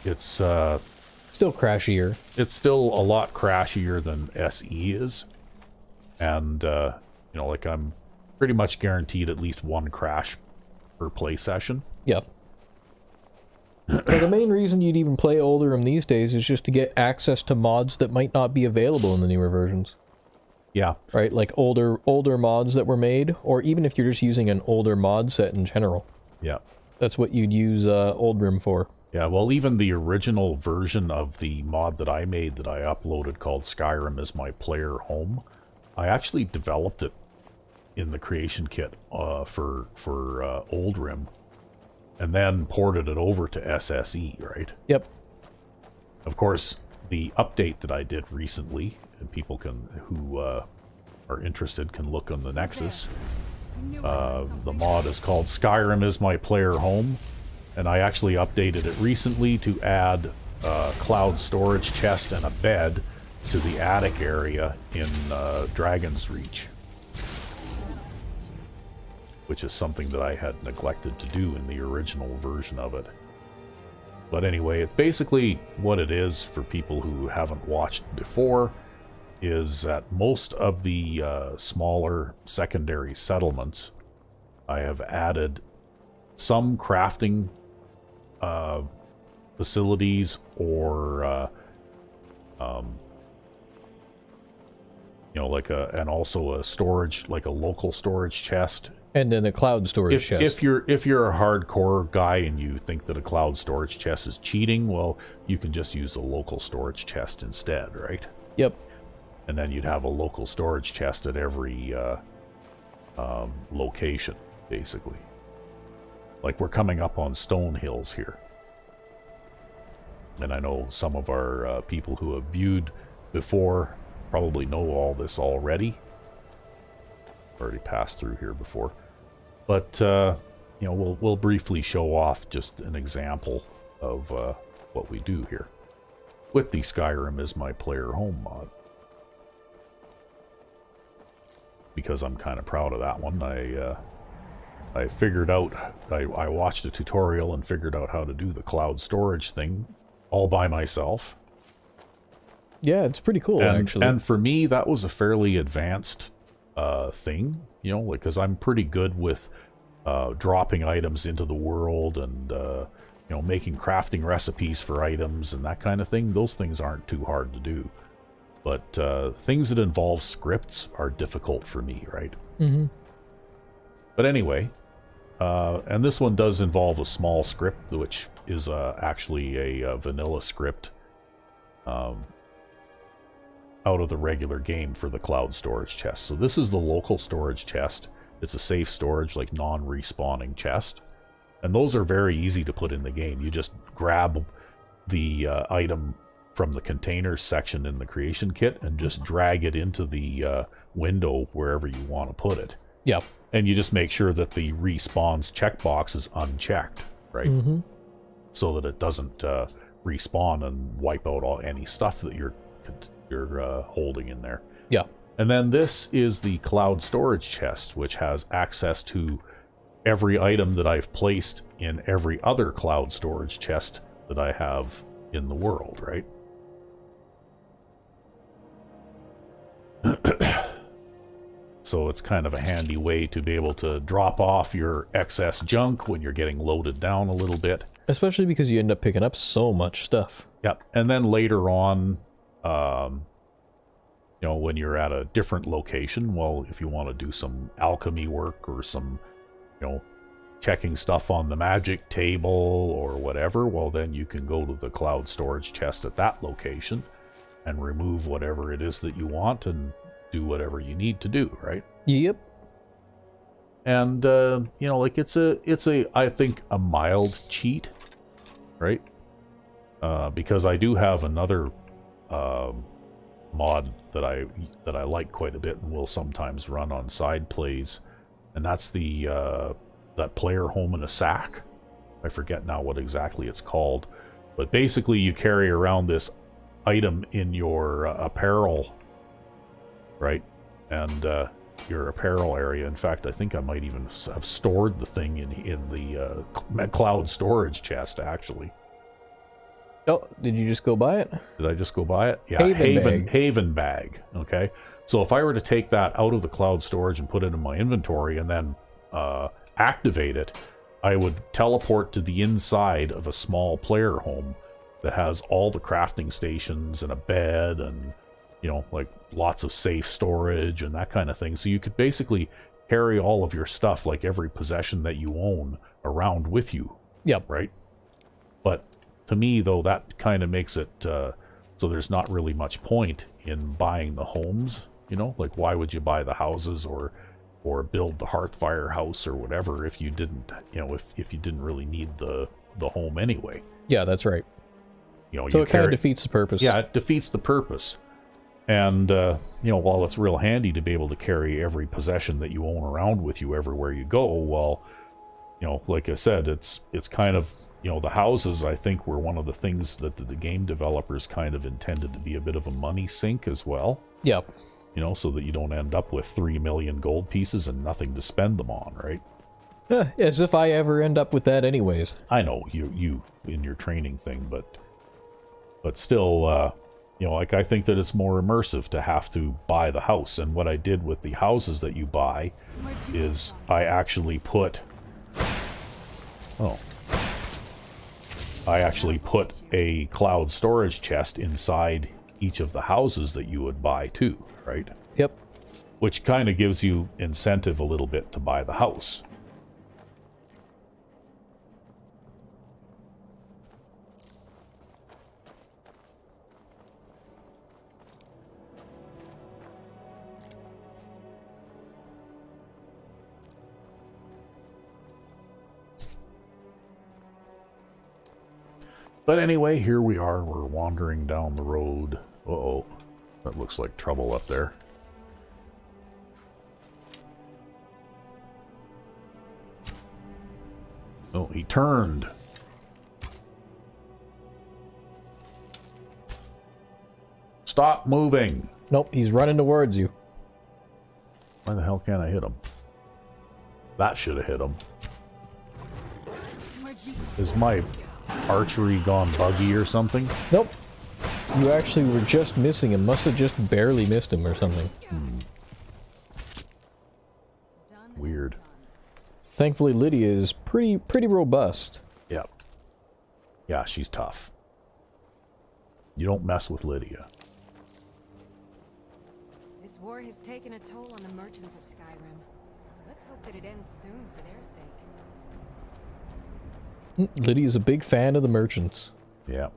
it's still crashier. It's still a lot crashier than SE is. And, you know, like I'm pretty much guaranteed at least one crash per play session. Yep. So the main reason you'd even play Oldrim these days is just to get access to mods that might not be available in the newer versions. Yeah. Right, like older mods that were made, or even if you're just using an older mod set in general. Yeah. That's what you'd use Oldrim for. Yeah, well, even the original version of the mod that I made that I uploaded called Skyrim is My Player Home, I actually developed it in the creation kit for Oldrim, and then ported it over to SSE, right? Yep. Of course, the update that I did recently, and people who are interested can look on the Nexus. The mod is called Skyrim is My Player Home, and I actually updated it recently to add a cloud storage chest and a bed to the attic area in Dragon's Reach, which is something that I had neglected to do in the original version of it. But anyway, it's basically what it is for people who haven't watched before, is that most of the smaller secondary settlements, I have added some crafting facilities or you know, like and also a storage, like a local storage chest. And then a cloud storage chest. If you're a hardcore guy and you think that a cloud storage chest is cheating, well, you can just use a local storage chest instead, right? Yep. And then you'd have a local storage chest at every location, basically. Like we're coming up on Stone Hills here. And I know some of our people who have viewed before probably know all this already. Already passed through here before. But, you know, we'll briefly show off just an example of what we do here with the Skyrim is My Player Home mod. because I'm kind of proud of that one. I figured out, I watched a tutorial and figured out how to do the cloud storage thing all by myself. Yeah, it's pretty cool, actually. And for me, that was a fairly advanced thing, you know, because I'm pretty good with dropping items into the world and, you know, making crafting recipes for items and that kind of thing. Those things aren't too hard to do. But things that involve scripts are difficult for me, right? Mm-hmm. But anyway, and this one does involve a small script, which is actually a vanilla script out of the regular game for the cloud storage chest. So this is the local storage chest. It's a safe storage, like non-respawning chest. And those are very easy to put in the game. You just grab the item from the containers section in the creation kit and just drag it into the window wherever you want to put it. Yep. And you just make sure that the respawns checkbox is unchecked, right? Mm-hmm. So that it doesn't respawn and wipe out any stuff that you're holding in there. Yeah. And then this is the cloud storage chest, which has access to every item that I've placed in every other cloud storage chest that I have in the world, right? So it's kind of a handy way to be able to drop off your excess junk when you're getting loaded down a little bit. Especially because you end up picking up so much stuff. Yep. And then later on, you know, when you're at a different location, well, if you want to do some alchemy work or some, you know, checking stuff on the magic table or whatever, well, then you can go to the cloud storage chest at that location and remove whatever it is that you want and do whatever you need to do, right? Yep. And, you know, like it's a, I think, a mild cheat, right? Because I do have another, mod that I like quite a bit and will sometimes run on side plays, and that's the that player home in a sack. I forget now what exactly it's called, but basically you carry around this item in your apparel, right? And your apparel area. In fact, I think I might even have stored the thing in the cloud storage chest, actually. Oh, did you just go buy it? Did I just go buy it? Yeah, Haven bag. Okay. So if I were to take that out of the cloud storage and put it in my inventory and then activate it, I would teleport to the inside of a small player home that has all the crafting stations and a bed and, you know, like lots of safe storage and that kind of thing. So you could basically carry all of your stuff, like every possession that you own, around with you. Yep. Right? But to me, though, that kind of makes it so there's not really much point in buying the homes, you know? Like, why would you buy the houses or build the Hearthfire house or whatever if you didn't, you know, if you didn't really need the home anyway? Yeah, that's right. You know, so it kind of defeats the purpose. Yeah, it defeats the purpose. And, you know, while it's real handy to be able to carry every possession that you own around with you everywhere you go, well, you know, like I said, it's kind of, you know, the houses, I think, were one of the things that the game developers kind of intended to be a bit of a money sink as well. Yep. You know, so that you don't end up with 3 million gold pieces and nothing to spend them on, right? As if I ever end up with that anyways. I know, you in your training thing, but still, you know, like, I think that it's more immersive to have to buy the house. And what I did with the houses that you buy is I actually put... I actually put a cloud storage chest inside each of the houses that you would buy too, right? Yep. Which kind of gives you incentive a little bit to buy the house. But anyway, here we are. We're wandering down the road. Uh-oh. That looks like trouble up there. Oh, he turned. Stop moving. Nope, he's running towards you. Why the hell can't I hit him? That should have hit him. Is my archery gone buggy or something? Nope. You actually were just missing him. Must have just barely missed him or something. Weird. Thankfully, Lydia is pretty robust. Yep. Yeah, she's tough. You don't mess with Lydia. This war has taken a toll on the merchants of Skyrim. Let's hope that it ends soon for their sake. Lydia's a big fan of the merchants. Yeah.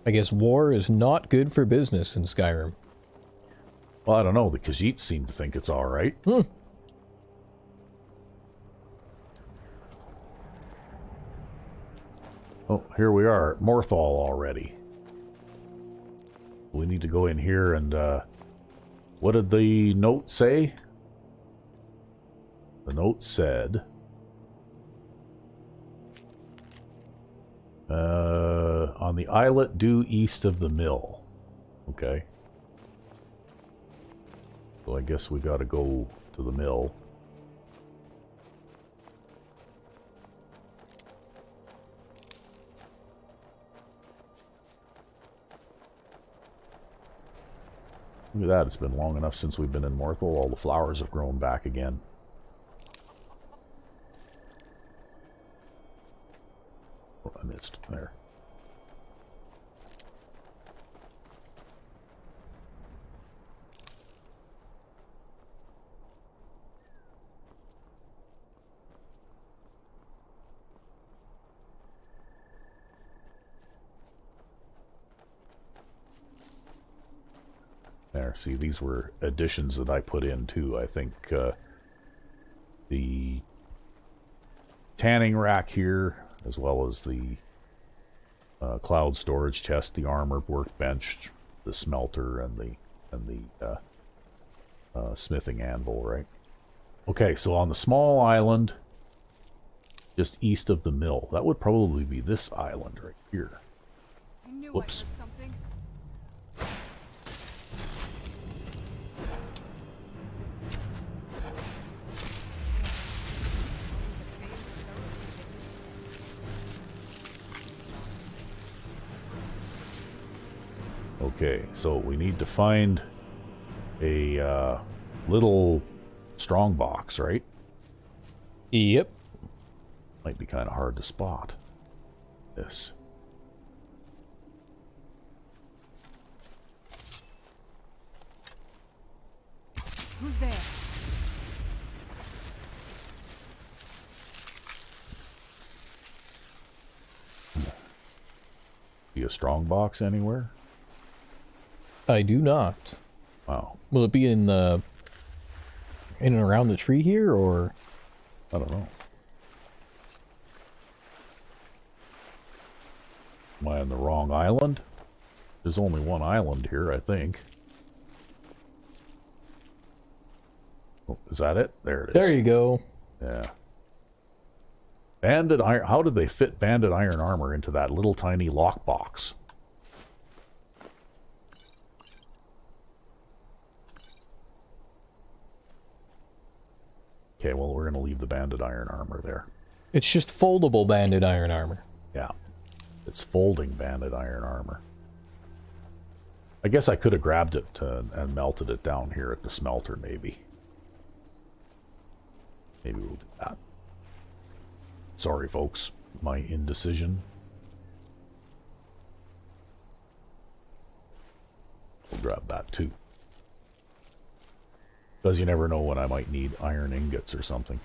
I guess war is not good for business in Skyrim. Well, I don't know. The Khajiits seem to think it's alright. Oh, here we are at Morthal already. We need to go in here and, what did the note say? The note said... on the islet due east of the mill. Okay. So I guess we gotta go to the mill. Look at that, it's been long enough since we've been in Morthal. All the flowers have grown back again. Oh, I missed there. There, see, these were additions that I put in too. I think the tanning rack here, as well as the cloud storage chest, the armor workbench, the smelter, and the smithing anvil, right? Okay, so on the small island, just east of the mill, that would probably be this island right here. Whoops. Okay, so we need to find a little strong box, right? Yep. Might be kind of hard to spot. This. Who's there? Be a strong box anywhere? I do not. Wow. Will it be in the... in and around the tree here, or... I don't know. Am I on the wrong island? There's only one island here, I think. Oh, is that it? There it is. There you go. Yeah. Banded iron... How did they fit banded iron armor into that little tiny lockbox? Okay, well, we're going to leave the banded iron armor there. It's just foldable banded iron armor. Yeah. It's folding banded iron armor. I guess I could have grabbed it and melted it down here at the smelter, maybe. Maybe we'll do that. Sorry, folks. My indecision. We'll grab that, too. Because you never know when I might need iron ingots or something.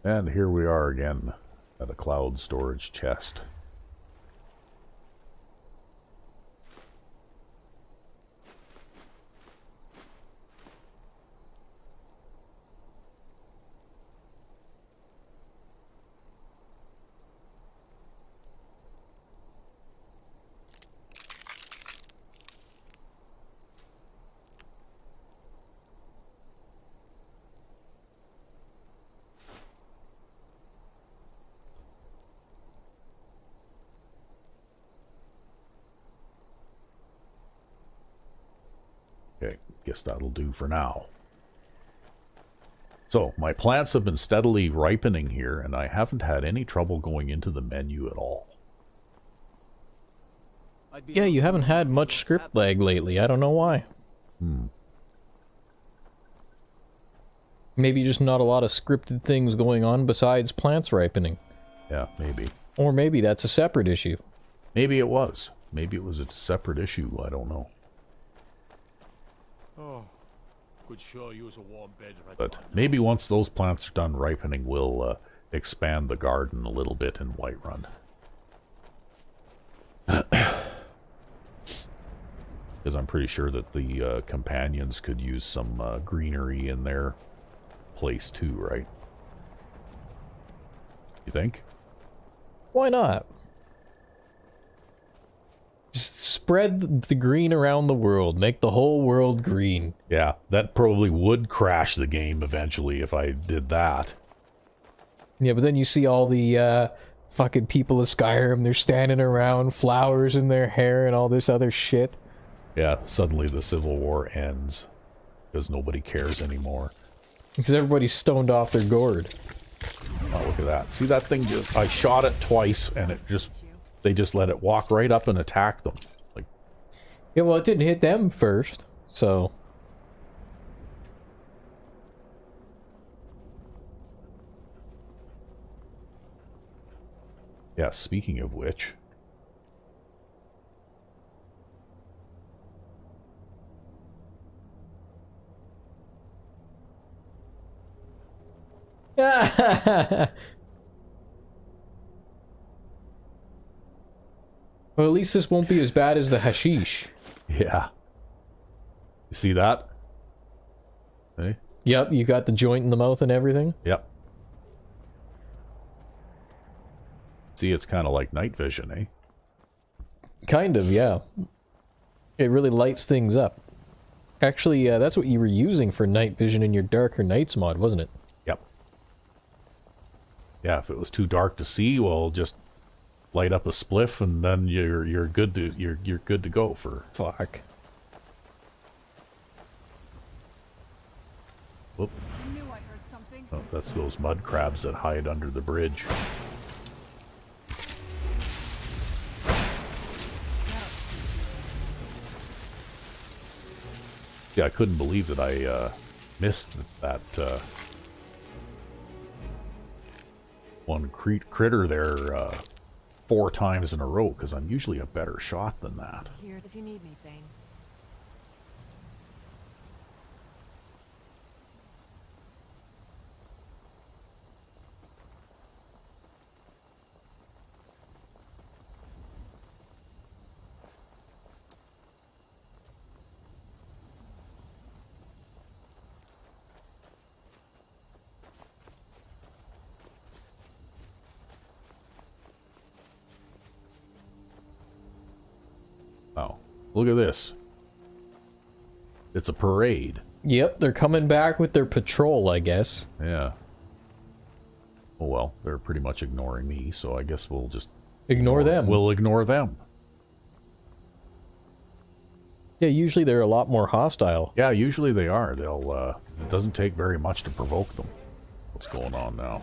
And here we are again at a cloud storage chest. Okay, guess that'll do for now. So, my plants have been steadily ripening here, and I haven't had any trouble going into the menu at all. Yeah, you haven't had much script lag lately. I don't know why. Maybe just not a lot of scripted things going on besides plants ripening. Yeah, maybe. Or maybe that's a separate issue. Maybe it was. Maybe it was a separate issue. I don't know. Oh, could sure use a warm bed right But about now. maybe once those plants are done ripening, we'll expand the garden a little bit in Whiterun. Because I'm pretty sure that the companions could use some greenery in their place too, right? You think? Why not? Just spread the green around the world. Make the whole world green. Yeah, that probably would crash the game eventually if I did that. Yeah, but then you see all the fucking people of Skyrim. They're standing around, flowers in their hair and all this other shit. Yeah, suddenly the Civil War ends. Because nobody cares anymore. Because everybody's stoned off their gourd. Oh, look at that. See that thing just... I shot it twice and it just... They just let it walk right up and attack them. Like... Yeah, well, it didn't hit them first, so... Yeah, speaking of which... Well, at least this won't be as bad as the hashish. Yeah. You see that? Hey? Yep, you got the joint in the mouth and everything. Yep. See, it's kind of like night vision, eh? Kind of, yeah. It really lights things up. Actually, that's what you were using for night vision in your Darker Nights mod, wasn't it? Yep. Yeah, if it was too dark to see, well, just light up a spliff and then you're good to you're good to go for... Fuck. Whoop. I knew I heard something. Oh, that's those mud crabs that hide under the bridge. Yeah, I couldn't believe that I missed that one critter there 4 times in a row, because I'm usually a better shot than that. Here if you need me, Thane. Oh, look at this. It's a parade. Yep, they're coming back with their patrol, I guess. Yeah. Oh well, they're pretty much ignoring me, so I guess we'll just... Ignore them. We'll ignore them. Yeah, usually they're a lot more hostile. Yeah, usually they are. They'll, it doesn't take very much to provoke them. What's going on now?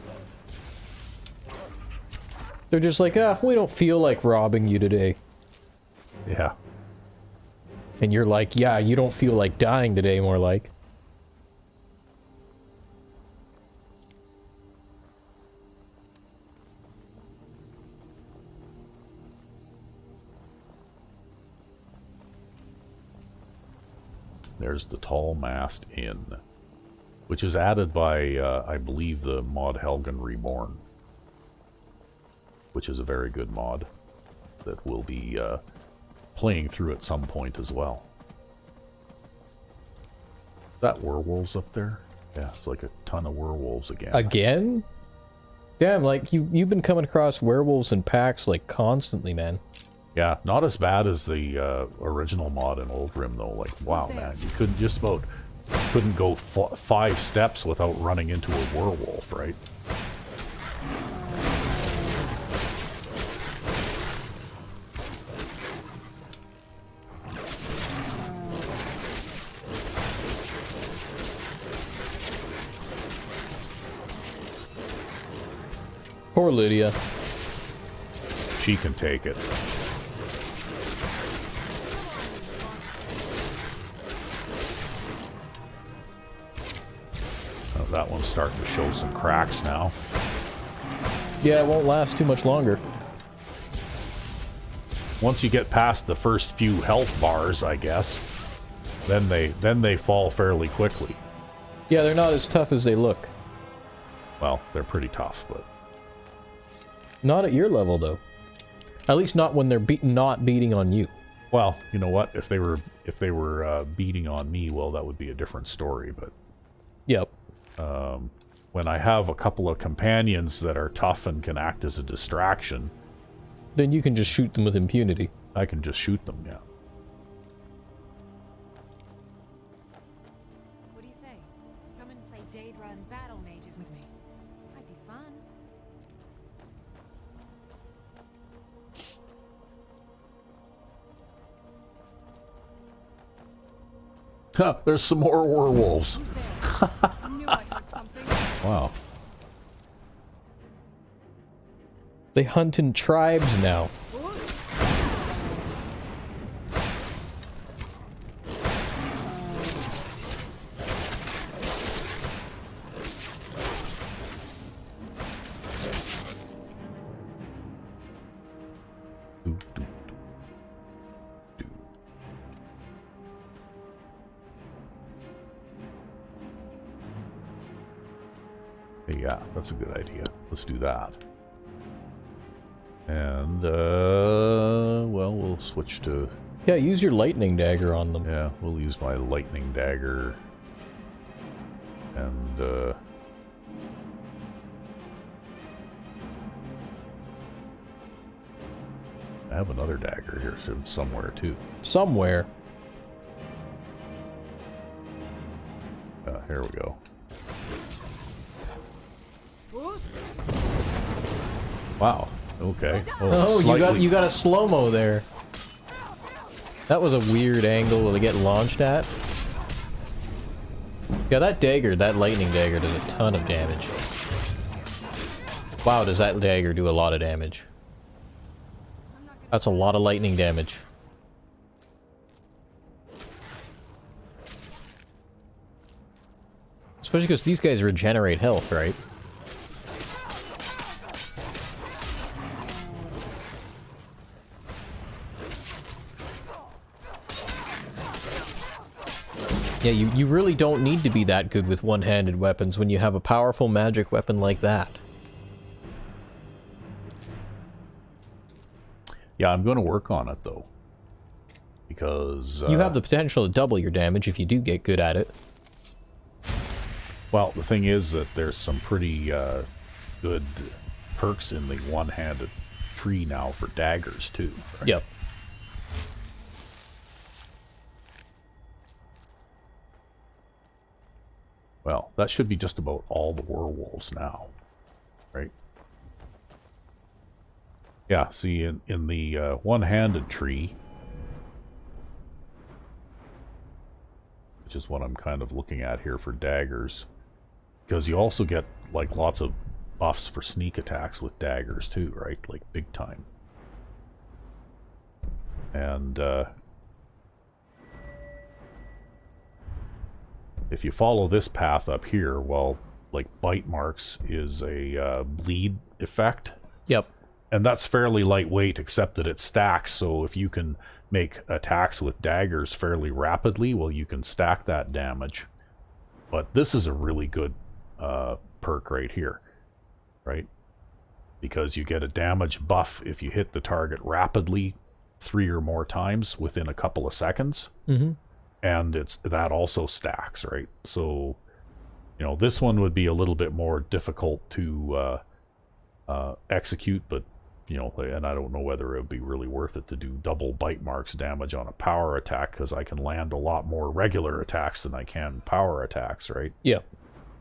They're just like, we don't feel like robbing you today. Yeah. And you're like, yeah, you don't feel like dying today, more like. There's the Tall Mast Inn, which is added by, I believe, the mod Helgen Reborn, which is a very good mod that we'll be playing through at some point as well. Is that werewolves up there? Yeah, it's like a ton of werewolves again. Again? Damn, like, you've been coming across werewolves in packs, like, constantly, man. Yeah, not as bad as the original mod in Oldrim, though. Like, wow, man, you couldn't just about... couldn't go 5 steps without running into a werewolf, right? Poor Lydia. She can take it. Oh, that one's starting to show some cracks now. Yeah, it won't last too much longer. Once you get past the first few health bars, I guess, then they fall fairly quickly. Yeah, they're not as tough as they look. Well, they're pretty tough, but Not at your level, though. At least not when they're not beating on you. well, you know what? If they were beating on me, well, that would be a different story. But Yep. when I have a couple of companions that are tough and can act as a distraction, Then you can just shoot them with impunity. I can just shoot them. Yeah. What do you say? Come and play Daedra and Battle Mages with me. Might be fun. There's some more werewolves. Who's there? I knew I heard something. Wow. They hunt in tribes now. Yeah, that's a good idea. Let's do that. And, well, we'll switch to... Yeah, use your lightning dagger on them. Yeah, we'll use my lightning dagger. And, I have another dagger here somewhere, too. Somewhere. Here we go. Wow. Okay. Oh, slightly- you got a slow-mo there. That was a weird angle to get launched at. Yeah, that lightning dagger does a ton of damage. Wow, does that dagger do a lot of damage. That's a lot of lightning damage. Especially because these guys regenerate health, right? Yeah, you really don't need to be that good with one-handed weapons when you have a powerful magic weapon like that. Yeah, I'm going to work on it, though. Because... You have the potential to double your damage if you do get good at it. Well, the thing is that there's some pretty good perks in the one-handed tree now for daggers, too. Right? Yep. Well, that should be just about all the werewolves now, right? Yeah, see, in the one-handed tree, which is what I'm kind of looking at here for daggers, because you also get, like, lots of buffs for sneak attacks with daggers, too, right? Like, big time. And, if you follow this path up here, well, like, bite marks is a bleed effect. Yep. And that's fairly lightweight, except that it stacks, so if you can make attacks with daggers fairly rapidly, well, you can stack that damage. But this is a really good perk right here, right? Because you get a damage buff if you hit the target rapidly 3 or more times within a couple of seconds. Mm-hmm. And that also stacks, right? So, you know, this one would be a little bit more difficult to execute, but, you know, and I don't know whether it would be really worth it to do double bite marks damage on a power attack, because I can land a lot more regular attacks than I can power attacks, right? Yeah.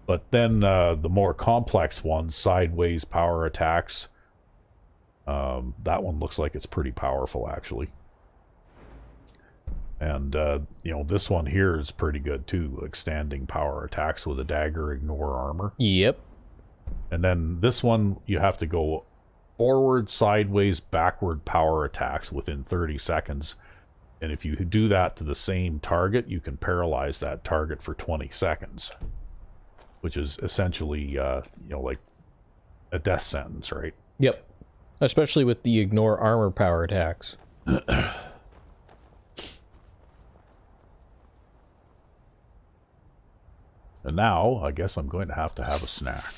But then the more complex ones, sideways power attacks, that one looks like it's pretty powerful, actually. And, you know, this one here is pretty good, too. Like, standing power attacks with a dagger, ignore armor. Yep. And then this one, you have to go forward, sideways, backward power attacks within 30 seconds. And if you do that to the same target, you can paralyze that target for 20 seconds. Which is essentially, you know, like a death sentence, right? Yep. Especially with the ignore armor power attacks. And now, I guess I'm going to have a snack.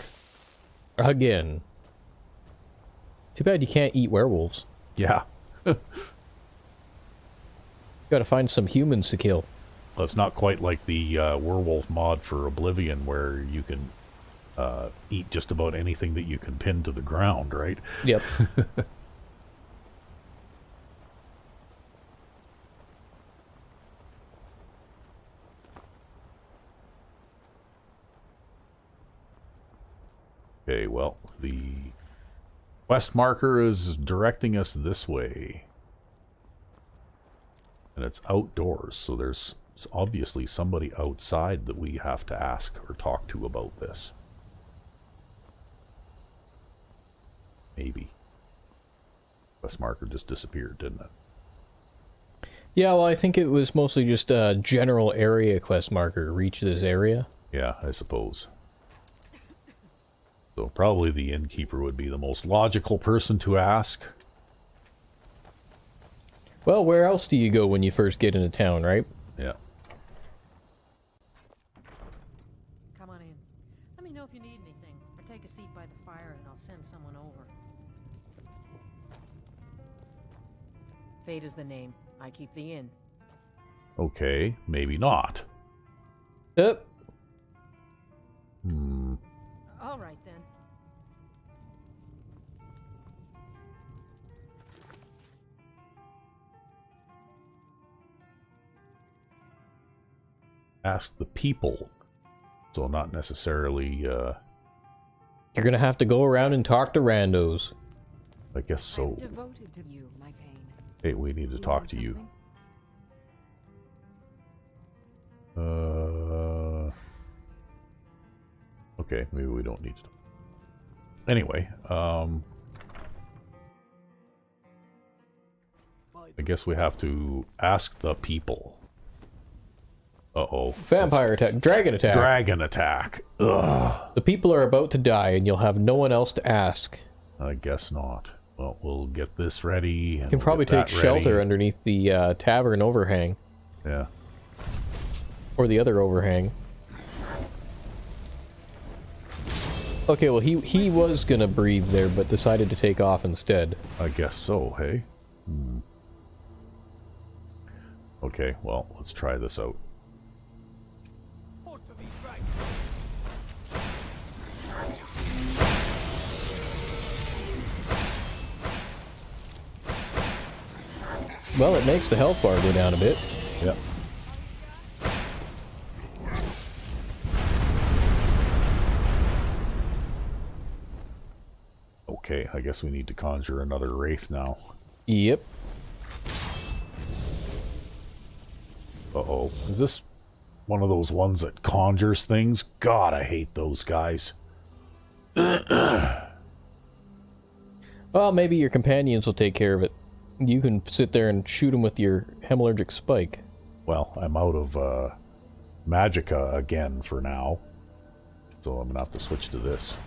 Again. Too bad you can't eat werewolves. Yeah. Gotta find some humans to kill. Well, it's not quite like the werewolf mod for Oblivion, where you can eat just about anything that you can pin to the ground, right? Yep. Okay, well, the quest marker is directing us this way. And it's outdoors, so there's obviously somebody outside that we have to ask or talk to about this. Maybe. Quest marker just disappeared, didn't it? Yeah, well, I think it was mostly just a general area quest marker. Reach this area. Yeah, I suppose. So probably the innkeeper would be the most logical person to ask. Well, where else do you go when you first get into town, right? Yeah. Come on in. Let me know if you need anything, or take a seat by the fire and I'll send someone over. Fate is the name. I keep the inn. Okay, maybe not. Yep. All right then. Ask the people. So not necessarily, You're gonna have to go around and talk to randos. I guess so. I'm devoted to you, my pain. Hey, we need to talk to you. Okay, maybe we don't need to. Anyway, I guess we have to ask the people. Uh-oh. Vampire attack. Dragon attack. Dragon attack. Ugh. The people are about to die and you'll have no one else to ask. I guess not. Well, we'll get this ready. You can probably take shelter underneath the tavern overhang. Yeah. Or the other overhang. Okay, well, he was gonna breathe there, but decided to take off instead. I guess so, hey? Okay, well, let's try this out. Well, it makes the health bar go down a bit. Yep. Okay, I guess we need to conjure another wraith now. Yep. Uh-oh. Is this one of those ones that conjures things? God, I hate those guys. Well, maybe your companions will take care of it. You can sit there and shoot them with your hemalurgic spike. Well, I'm out of magicka again for now. So I'm going to have to switch to this.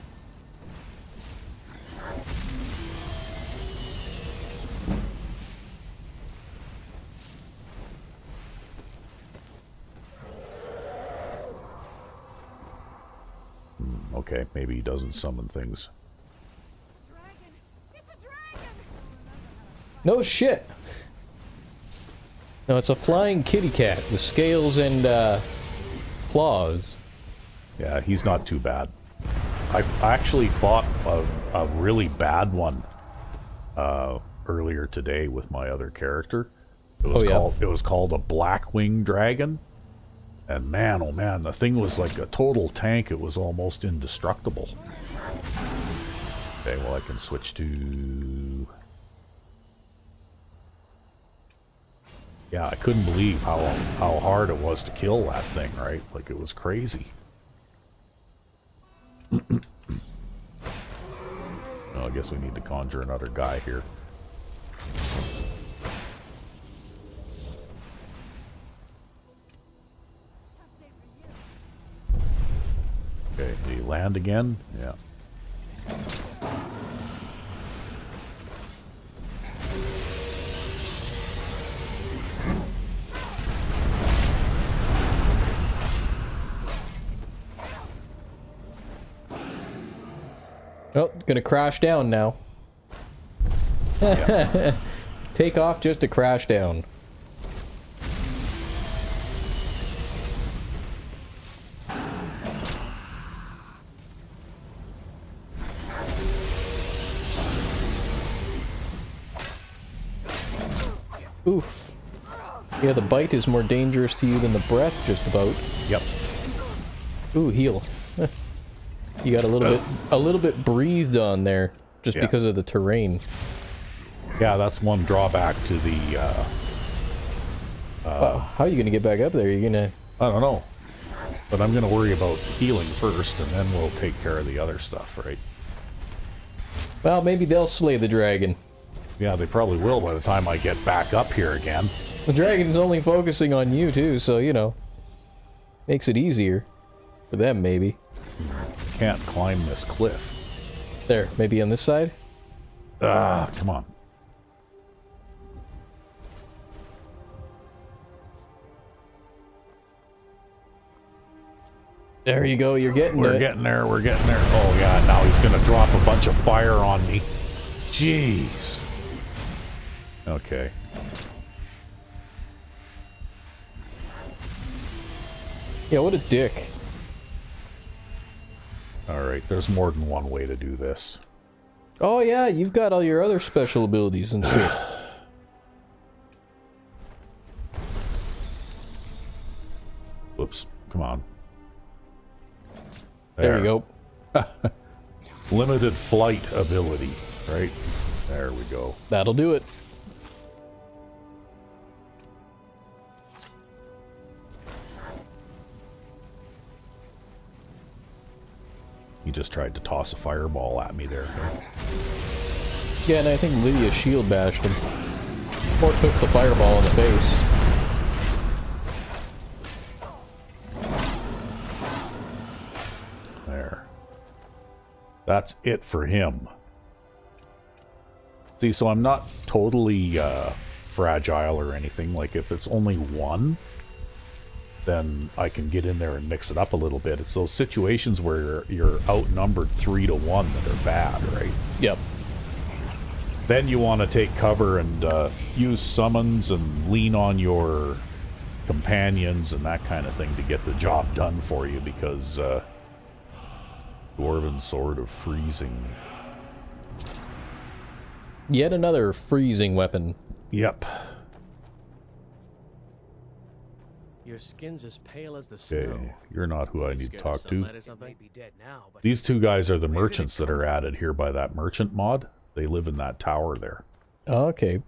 Okay, maybe he doesn't summon things. No shit! No, it's a flying kitty cat with scales and claws. Yeah, he's not too bad. I actually fought a really bad one earlier today with my other character. It was called a Blackwing Dragon. And man, oh man, the thing was like a total tank. It was almost indestructible. Okay, well I can switch to... Yeah, I couldn't believe how hard it was to kill that thing, right? Like, it was crazy. Well, I guess we need to conjure another guy here. Okay, did he land again? Yeah. Oh, it's gonna crash down now. Yeah. Take off just to crash down. Oof. Yeah, the bite is more dangerous to you than the breath, just about. Yep. Ooh, heal. You got a little bit breathed on there, just because of the terrain. Yeah, that's one drawback to the, how are you gonna get back up there? You're gonna... I don't know. But I'm gonna worry about healing first, and then we'll take care of the other stuff, right? Well, maybe they'll slay the dragon. Yeah, they probably will by the time I get back up here again. The dragon's only focusing on you, too, so, you know. Makes it easier. For them, maybe. Can't climb this cliff. There, maybe on this side? Ah, come on. There you go, you're getting We're it. getting there, we're getting there. Oh yeah, now he's gonna drop a bunch of fire on me. Jeez. Okay. Yeah, what a dick. Alright, there's more than one way to do this. Oh yeah, you've got all your other special abilities and shit. Whoops, come on. There you go. Limited flight ability, right? There we go. That'll do it. He just tried to toss a fireball at me there. Yeah, and I think Lydia's shield bashed him. Or took the fireball in the face. There. That's it for him. See, so I'm not totally fragile or anything. Like, if it's only one, then I can get in there and mix it up a little bit. It's those situations where you're outnumbered 3 to 1 that are bad, right? Yep. Then you want to take cover and use summons and lean on your companions and that kind of thing to get the job done for you, because Dwarven Sword of Freezing. Yet another freezing weapon. Yep. Your skin's as pale as the Okay, snow. you're not who I need to talk to. May be dead now, but These two guys are the merchants that are added here by that merchant mod. They live in that tower there. Oh, okay.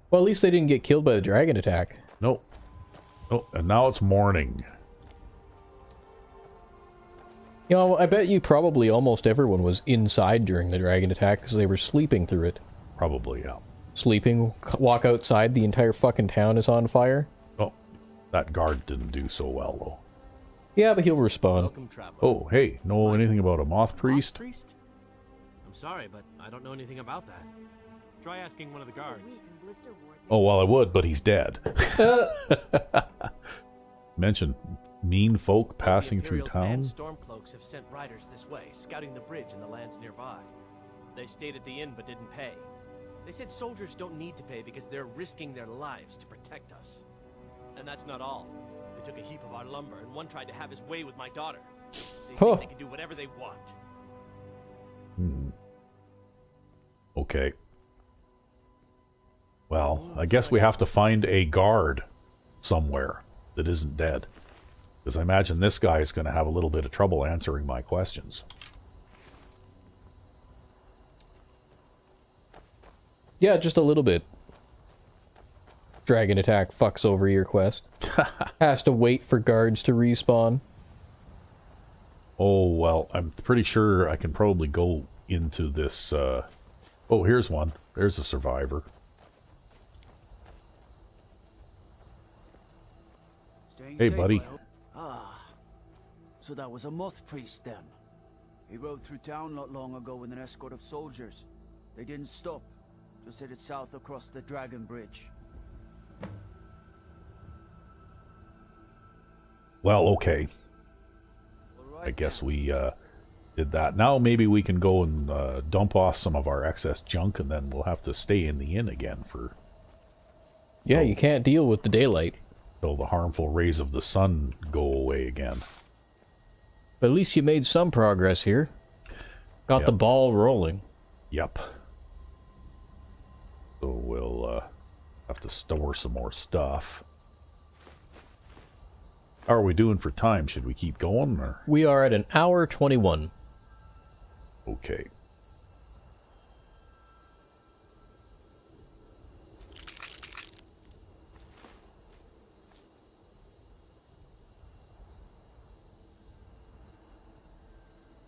Well, at least they didn't get killed by the dragon attack. Nope. Oh, and now it's morning. You know, I bet you probably almost everyone was inside during the dragon attack because they were sleeping through it. Probably, yeah. Sleeping, walk outside, the entire fucking town is on fire. Oh, that guard didn't do so well, though. Yeah, but he'll respawn. welcome, traveler. Oh, hey, know anything about a moth priest? Priest? I'm sorry, but I don't know anything about that. Try asking one of the guards. Oh, well, I would, but he's dead. Mention mean folk passing through town. Stormcloaks have sent riders this way, scouting the bridge and the lands nearby. They stayed at the inn but didn't pay. They said soldiers don't need to pay because they're risking their lives to protect us. And that's not all. They took a heap of our lumber, and one tried to have his way with my daughter. They think they can do whatever they want. Okay. Well, I guess we have to find a guard somewhere that isn't dead. Because I imagine this guy is going to have a little bit of trouble answering my questions. Yeah, just a little bit. Dragon attack fucks over your quest. Has to wait for guards to respawn. Oh, well, I'm pretty sure I can probably go into this. Oh, here's one. There's a survivor. Staying Hey, safe, buddy. I hope. Ah, so that was a moth priest then. He rode through town not long ago with an escort of soldiers. They didn't stop, just headed south across the Dragon Bridge. Well, okay. All right, I guess we did that. Now maybe we can go and dump off some of our excess junk, and then we'll have to stay in the inn again for Yeah, you can't deal with the daylight. till the harmful rays of the sun go away again. But at least you made some progress here. Got the ball rolling. Yep. So we'll have to store some more stuff. How are we doing for time? Should we keep going, or? We are at an hour 21. Okay.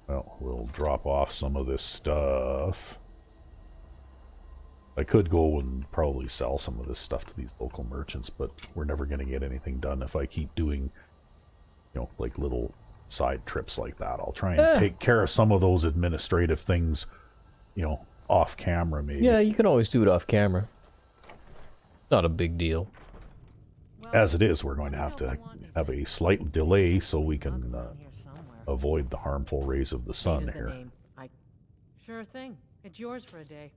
Well, we'll drop off some of this stuff. I could go and probably sell some of this stuff to these local merchants, but we're never going to get anything done if I keep doing, you know, like little side trips like that. I'll try and take care of some of those administrative things, you know, off camera maybe. Yeah, you can always do it off camera. Not a big deal. As it is, we're going to have a slight delay so we can avoid the harmful rays of the sun Changes the here. name. Sure thing. It's yours for a day.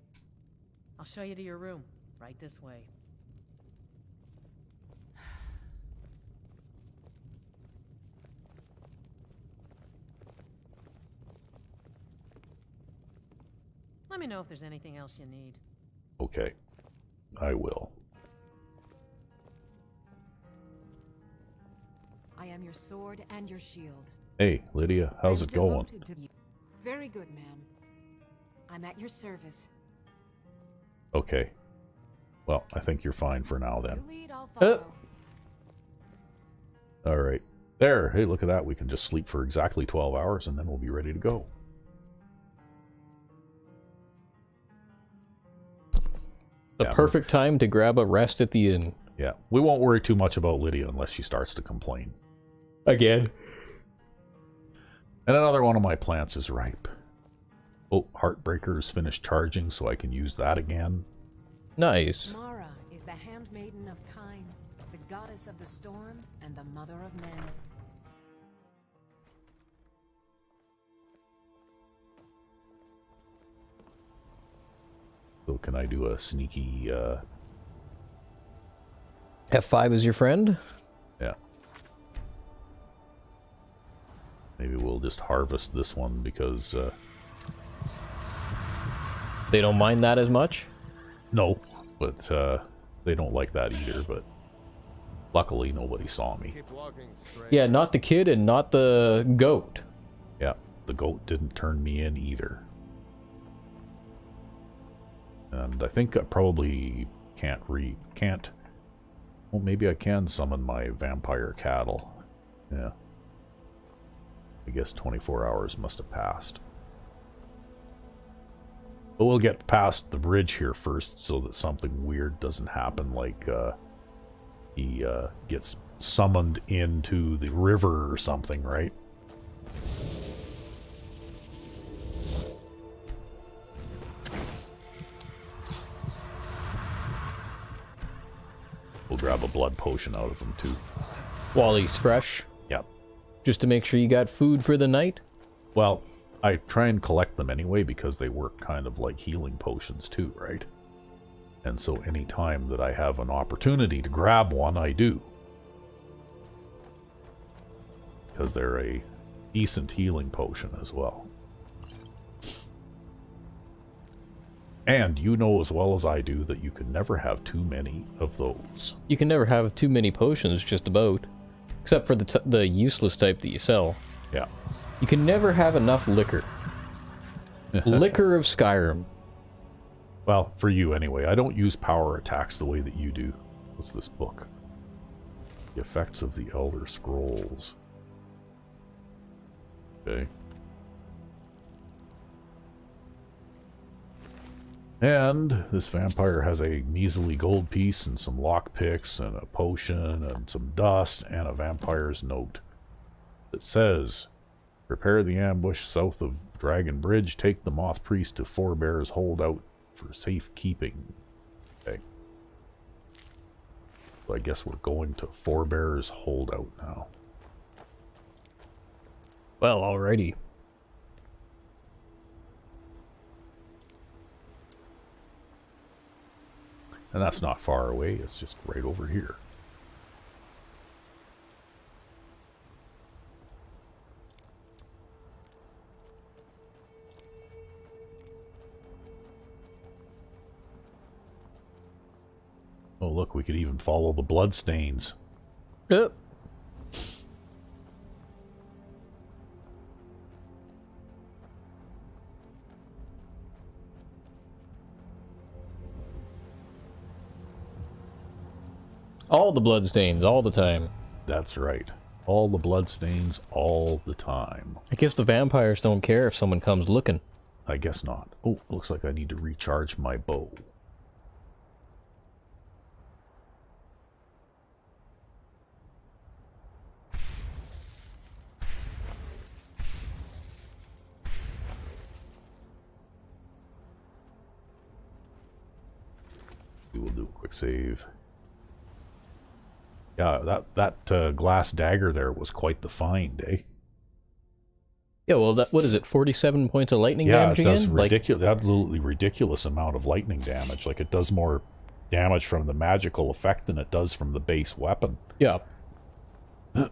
I'll show you to your room. Right this way. Let me know if there's anything else you need. Okay, I will. I am your sword and your shield. Hey, Lydia, how's it going? Devoted to you. Very good, ma'am. I'm at your service. Okay. Well, I think you're fine for now then. You lead, I'll follow. All right. There. Hey, look at that. We can just sleep for exactly 12 hours and then we'll be ready to go. The perfect time to grab a rest at the inn. Yeah. We won't worry too much about Lydia unless she starts to complain. Again. And another one of my plants is ripe. Oh, Heartbreaker's finished charging, so I can use that again. Nice. Mara is the handmaiden of Kine, the goddess of the storm and the mother of men. So can I do a sneaky... F5 is your friend? Yeah. Maybe we'll just harvest this one because... They don't mind that as much? No, but they don't like that either, but luckily nobody saw me. Yeah, not the kid and not the goat. Yeah, the goat didn't turn me in either. And I think I probably can't well, maybe I can summon my vampire cattle. Yeah. I guess 24 hours must have passed. But we'll get past the bridge here first so that something weird doesn't happen, like he gets summoned into the river or something, right? We'll grab a blood potion out of him too. While he's fresh? Yep. Just to make sure you got food for the night? Well, I try and collect them anyway because they work kind of like healing potions too, right? And so any time that I have an opportunity to grab one, I do. Because they're a decent healing potion as well. And you know as well as I do that you can never have too many of those. You can never have too many potions, just about. Except for the useless type that you sell. Yeah. You can never have enough liquor. Liquor of Skyrim. Well, for you anyway. I don't use power attacks the way that you do. What's this book? The Effects of the Elder Scrolls. Okay. And this vampire has a measly gold piece and some lockpicks and a potion and some dust and a vampire's note. It says, prepare the ambush south of Dragon Bridge. Take the Moth Priest to Four Bears Holdout for safekeeping. Okay. So I guess we're going to Four Bears Holdout now. Well, alrighty. And that's not far away, it's just right over here. Oh, look, we could even follow the bloodstains. Yep. All the bloodstains, all the time. That's right. All the bloodstains, all the time. I guess the vampires don't care if someone comes looking. I guess not. Oh, looks like I need to recharge my bow. We will do a quick save. Yeah, that glass dagger there was quite the find, eh? Yeah, well, what is it? 47 points of lightning damage again? Yeah, it does again? absolutely ridiculous amount of lightning damage. Like, it does more damage from the magical effect than it does from the base weapon. Yeah. Well,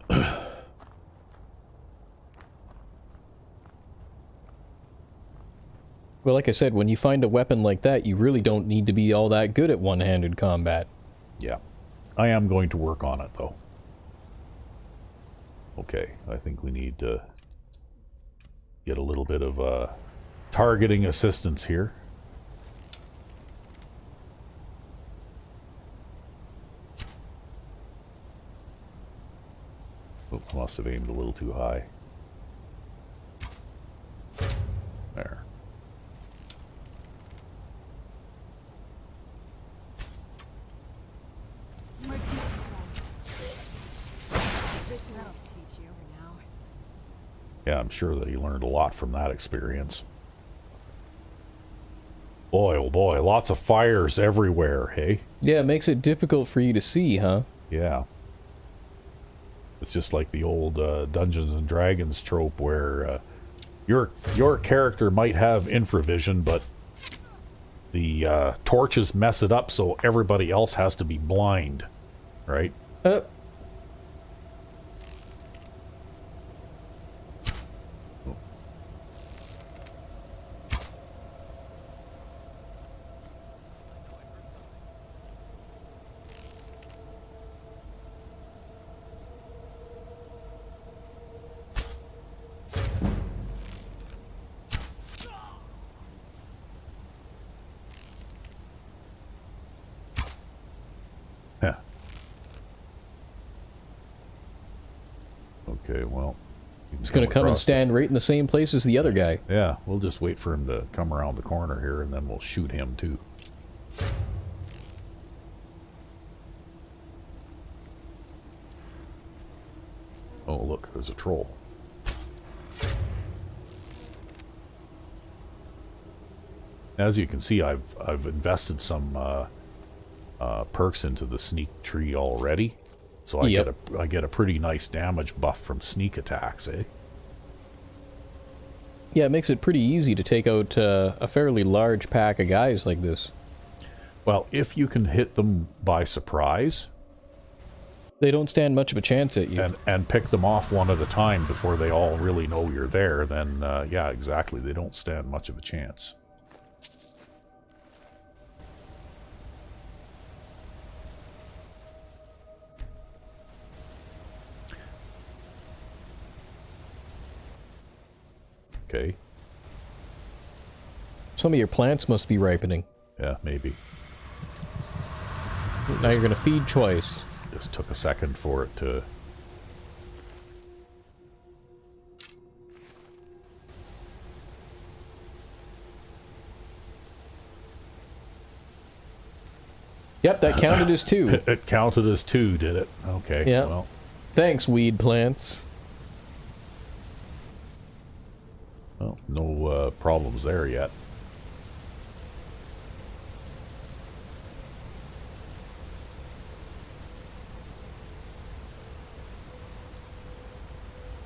like I said, when you find a weapon like that, you really don't need to be all that good at one-handed combat. Yeah. I am going to work on it, though. Okay, I think we need to get a little bit of targeting assistance here. Oh, I must have aimed a little too high. There. Yeah, I'm sure that he learned a lot from that experience. Boy, oh boy, lots of fires everywhere, hey? Yeah, it makes it difficult for you to see, huh? Yeah. It's just like the old Dungeons and Dragons trope where your character might have infravision, but the torches mess it up so everybody else has to be blind, right? Okay, well... He's going to come and stand right in the same place as the other guy. Yeah, we'll just wait for him to come around the corner here, and then we'll shoot him, too. Oh, look, there's a troll. As you can see, I've invested some perks into the sneak tree already. So I get a pretty nice damage buff from sneak attacks, eh? Yeah, it makes it pretty easy to take out a fairly large pack of guys like this. Well, if you can hit them by surprise... They don't stand much of a chance at you. And pick them off one at a time before they all really know you're there, then, yeah, exactly, they don't stand much of a chance. Okay. Some of your plants must be ripening. Yeah, maybe. Now you're going to feed twice. Just took a second for it to... Yep, that counted as 2. It counted as 2, did it? Okay. Yeah. Well, Thanks, weed plants. well, no problems there yet.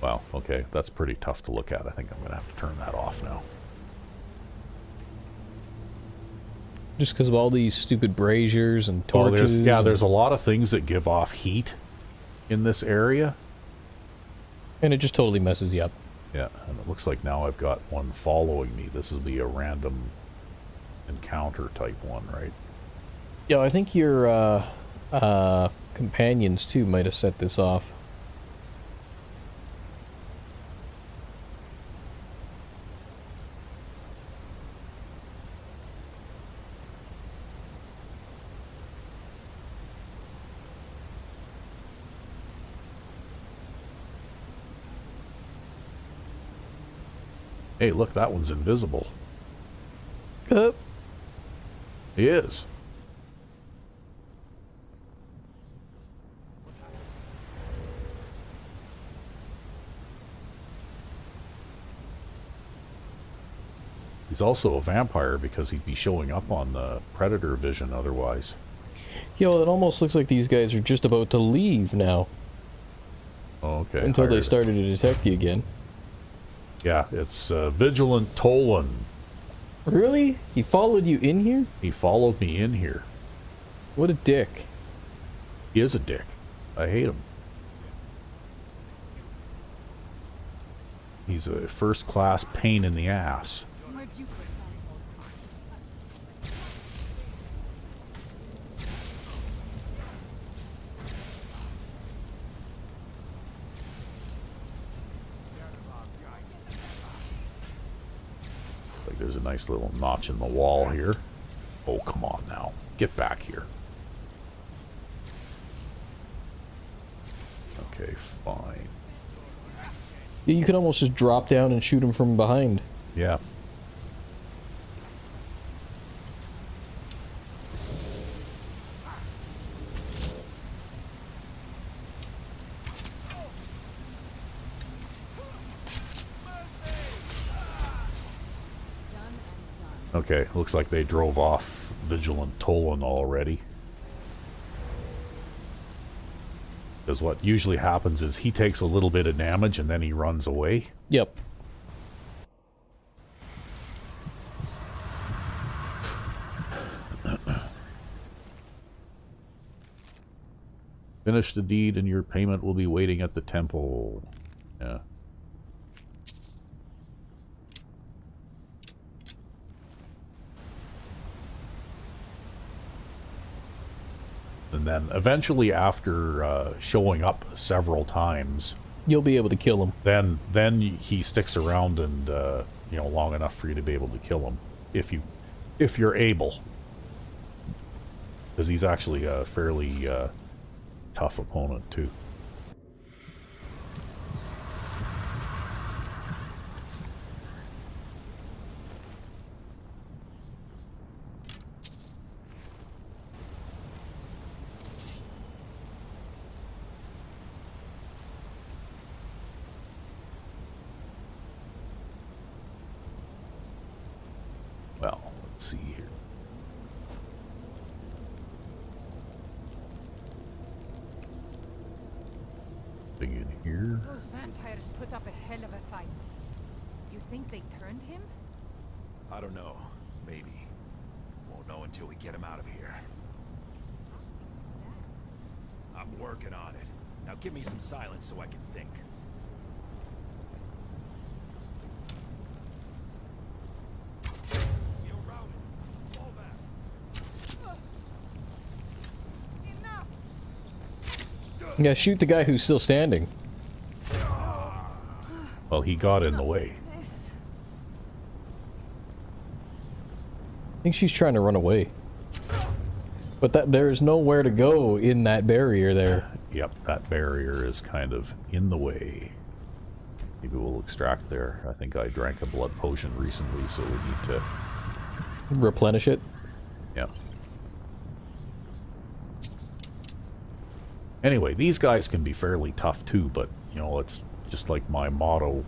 Wow, okay, that's pretty tough to look at. I think I'm going to have to turn that off now. Just because of all these stupid braziers and Well, torches. there's a lot of things that give off heat in this area. And it just totally messes you up. Yeah, and it looks like now I've got one following me. This will be a random encounter type one, right? Yeah, I think your companions too might have set this off. Hey, look, that one's invisible. Up. He is. He's also a vampire because he'd be showing up on the predator vision otherwise. Yo, it almost looks like these guys are just about to leave now. Oh, okay. Until they started to detect you again. Yeah, it's Vigilant Tolan. Really? He followed you in here? He followed me in here. What a dick. He is a dick. I hate him. He's a first-class pain in the ass. Like there's a nice little notch in the wall here. Oh, come on now. Get back here. Okay, fine. Yeah, you could almost just drop down and shoot him from behind. Yeah. Okay, looks like they drove off Vigilant Tolan already. Because what usually happens is he takes a little bit of damage and then he runs away. Yep. Finish the deed and your payment will be waiting at the temple. Yeah. And then eventually after showing up several times, you'll be able to kill him. Then he sticks around and you know, long enough for you to be able to kill him if you're able. Because he's actually a fairly tough opponent too. Well, let's see here. Thing in here. Those vampires put up a hell of a fight. You think they turned him? I don't know. Maybe. Won't know until we get him out of here. I'm working on it. Now give me some silence so I can think. Yeah, shoot the guy who's still standing. Well, he got in the way. I think she's trying to run away. But there is nowhere to go in that barrier there. Yep, that barrier is kind of in the way. Maybe we'll extract there. I think I drank a blood potion recently, so we need to replenish it. Yep. Anyway, these guys can be fairly tough too, but, you know, it's just like my motto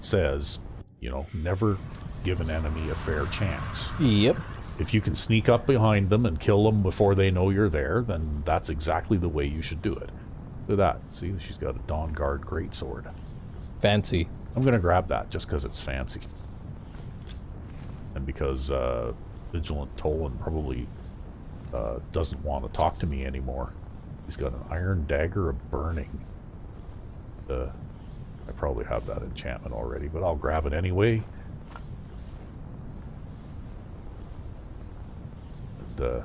says, you know, never give an enemy a fair chance. Yep. If you can sneak up behind them and kill them before they know you're there, then that's exactly the way you should do it. Look at that. See, she's got a Dawnguard greatsword. Fancy. I'm going to grab that just because it's fancy. And because Vigilant Tolan probably doesn't want to talk to me anymore. He's got an Iron Dagger of Burning. I probably have that enchantment already, but I'll grab it anyway. And,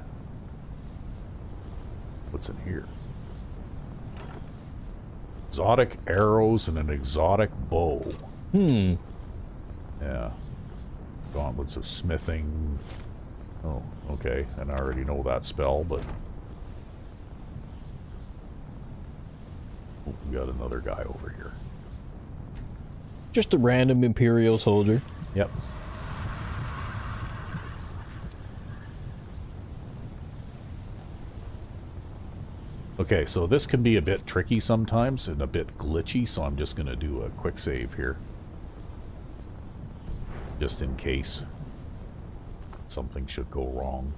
what's in here? Exotic arrows and an exotic bow. Hmm. Yeah. Gauntlets of smithing. Oh, okay. And I already know that spell, but... Oh, we got another guy over here. Just a random Imperial soldier. Yep. Okay, so this can be a bit tricky sometimes and a bit glitchy, so I'm just going to do a quick save here. Just in case something should go wrong.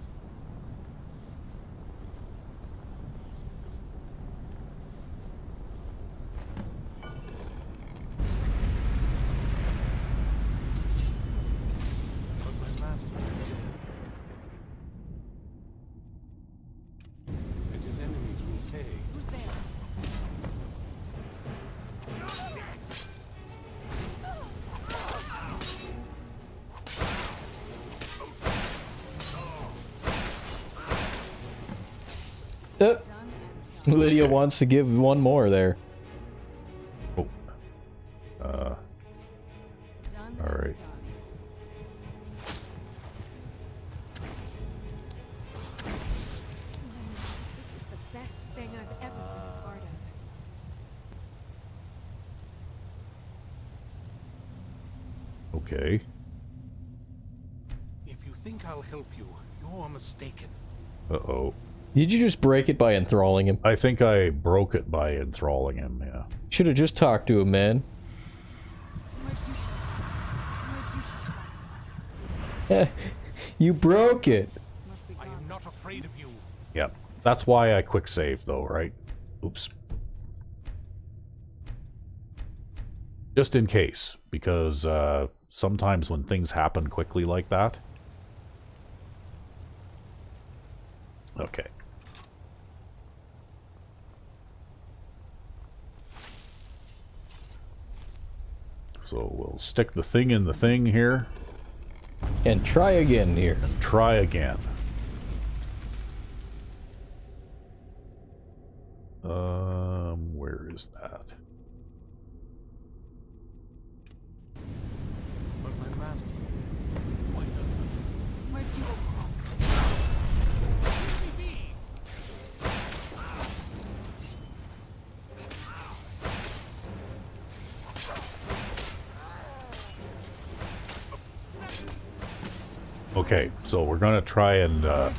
Lydia wants to give one more there. Oh. Alright. This is the best thing I've ever been a part of. Okay. If you think I'll help you, you're mistaken. Uh-oh. Did you just break it by enthralling him? I think I broke it by enthralling him, yeah. Should have just talked to him, man. You broke it. I am not afraid of you. Yep. That's why I quick save, though, right? Oops. Just in case, because sometimes when things happen quickly like that. Okay. So we'll stick the thing in the thing here. And try again here. And try again. Where is that? But my master, why not so? Where'd you go? Okay, so we're gonna try and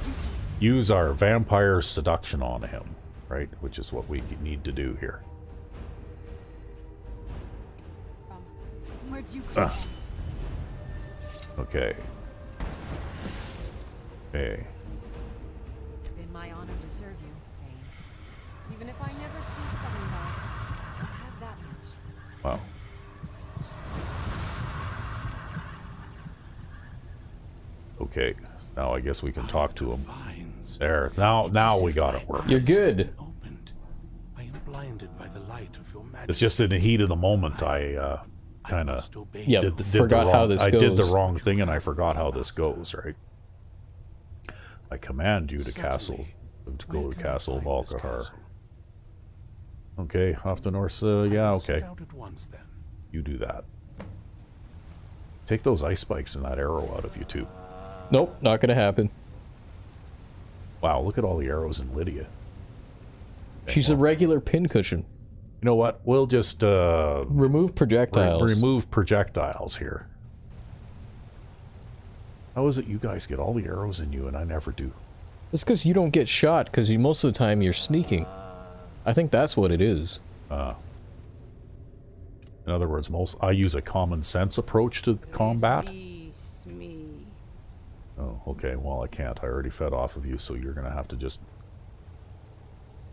use our vampire seduction on him, right? Which is what we need to do here. Where'd you go? Okay. Okay. It's been my honor to serve you, Thane. Even if I never see Summonguard, I'll have that much. Wow. Okay, now I guess we can talk to him. There, now we got it working. You're good. I am blinded by the light of your majesty. It's just in the heat of the moment I kind of Yep, forgot how this I did the goes. wrong thing and I forgot how this goes, right? I command you to go to Castle Valkahar. Okay, off the north, yeah, okay. You do that. Take those ice spikes and that arrow out of you too. Nope, not gonna happen. Wow, look at all the arrows in Lydia. She's a regular pincushion. You know what? We'll just remove projectiles. Remove projectiles here. How is it you guys get all the arrows in you and I never do? It's because you don't get shot, because most of the time you're sneaking. I think that's what it is. In other words, I use a common sense approach to combat. Oh, okay. Well, I can't. I already fed off of you, so you're going to have to just...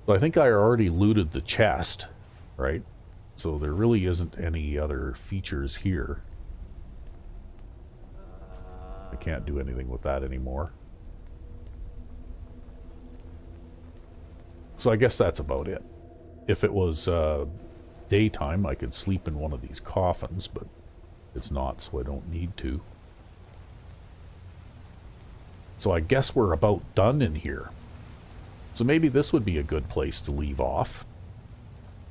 So I think I already looted the chest, right? So there really isn't any other features here. I can't do anything with that anymore. So I guess that's about it. If it was daytime, I could sleep in one of these coffins, but it's not, so I don't need to. So I guess we're about done in here. So maybe this would be a good place to leave off.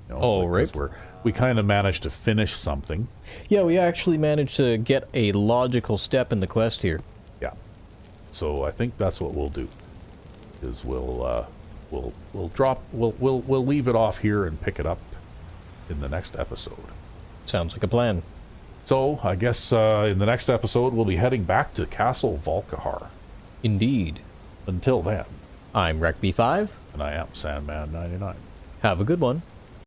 You know, oh, right. We kind of managed to finish something. Yeah, we actually managed to get a logical step in the quest here. Yeah. So I think that's what we'll do. Is we'll leave it off here and pick it up in the next episode. Sounds like a plan. So I guess in the next episode we'll be heading back to Castle Volkihar. Indeed. Until then, I'm RecB5. and I am Sandman99. Have a good one.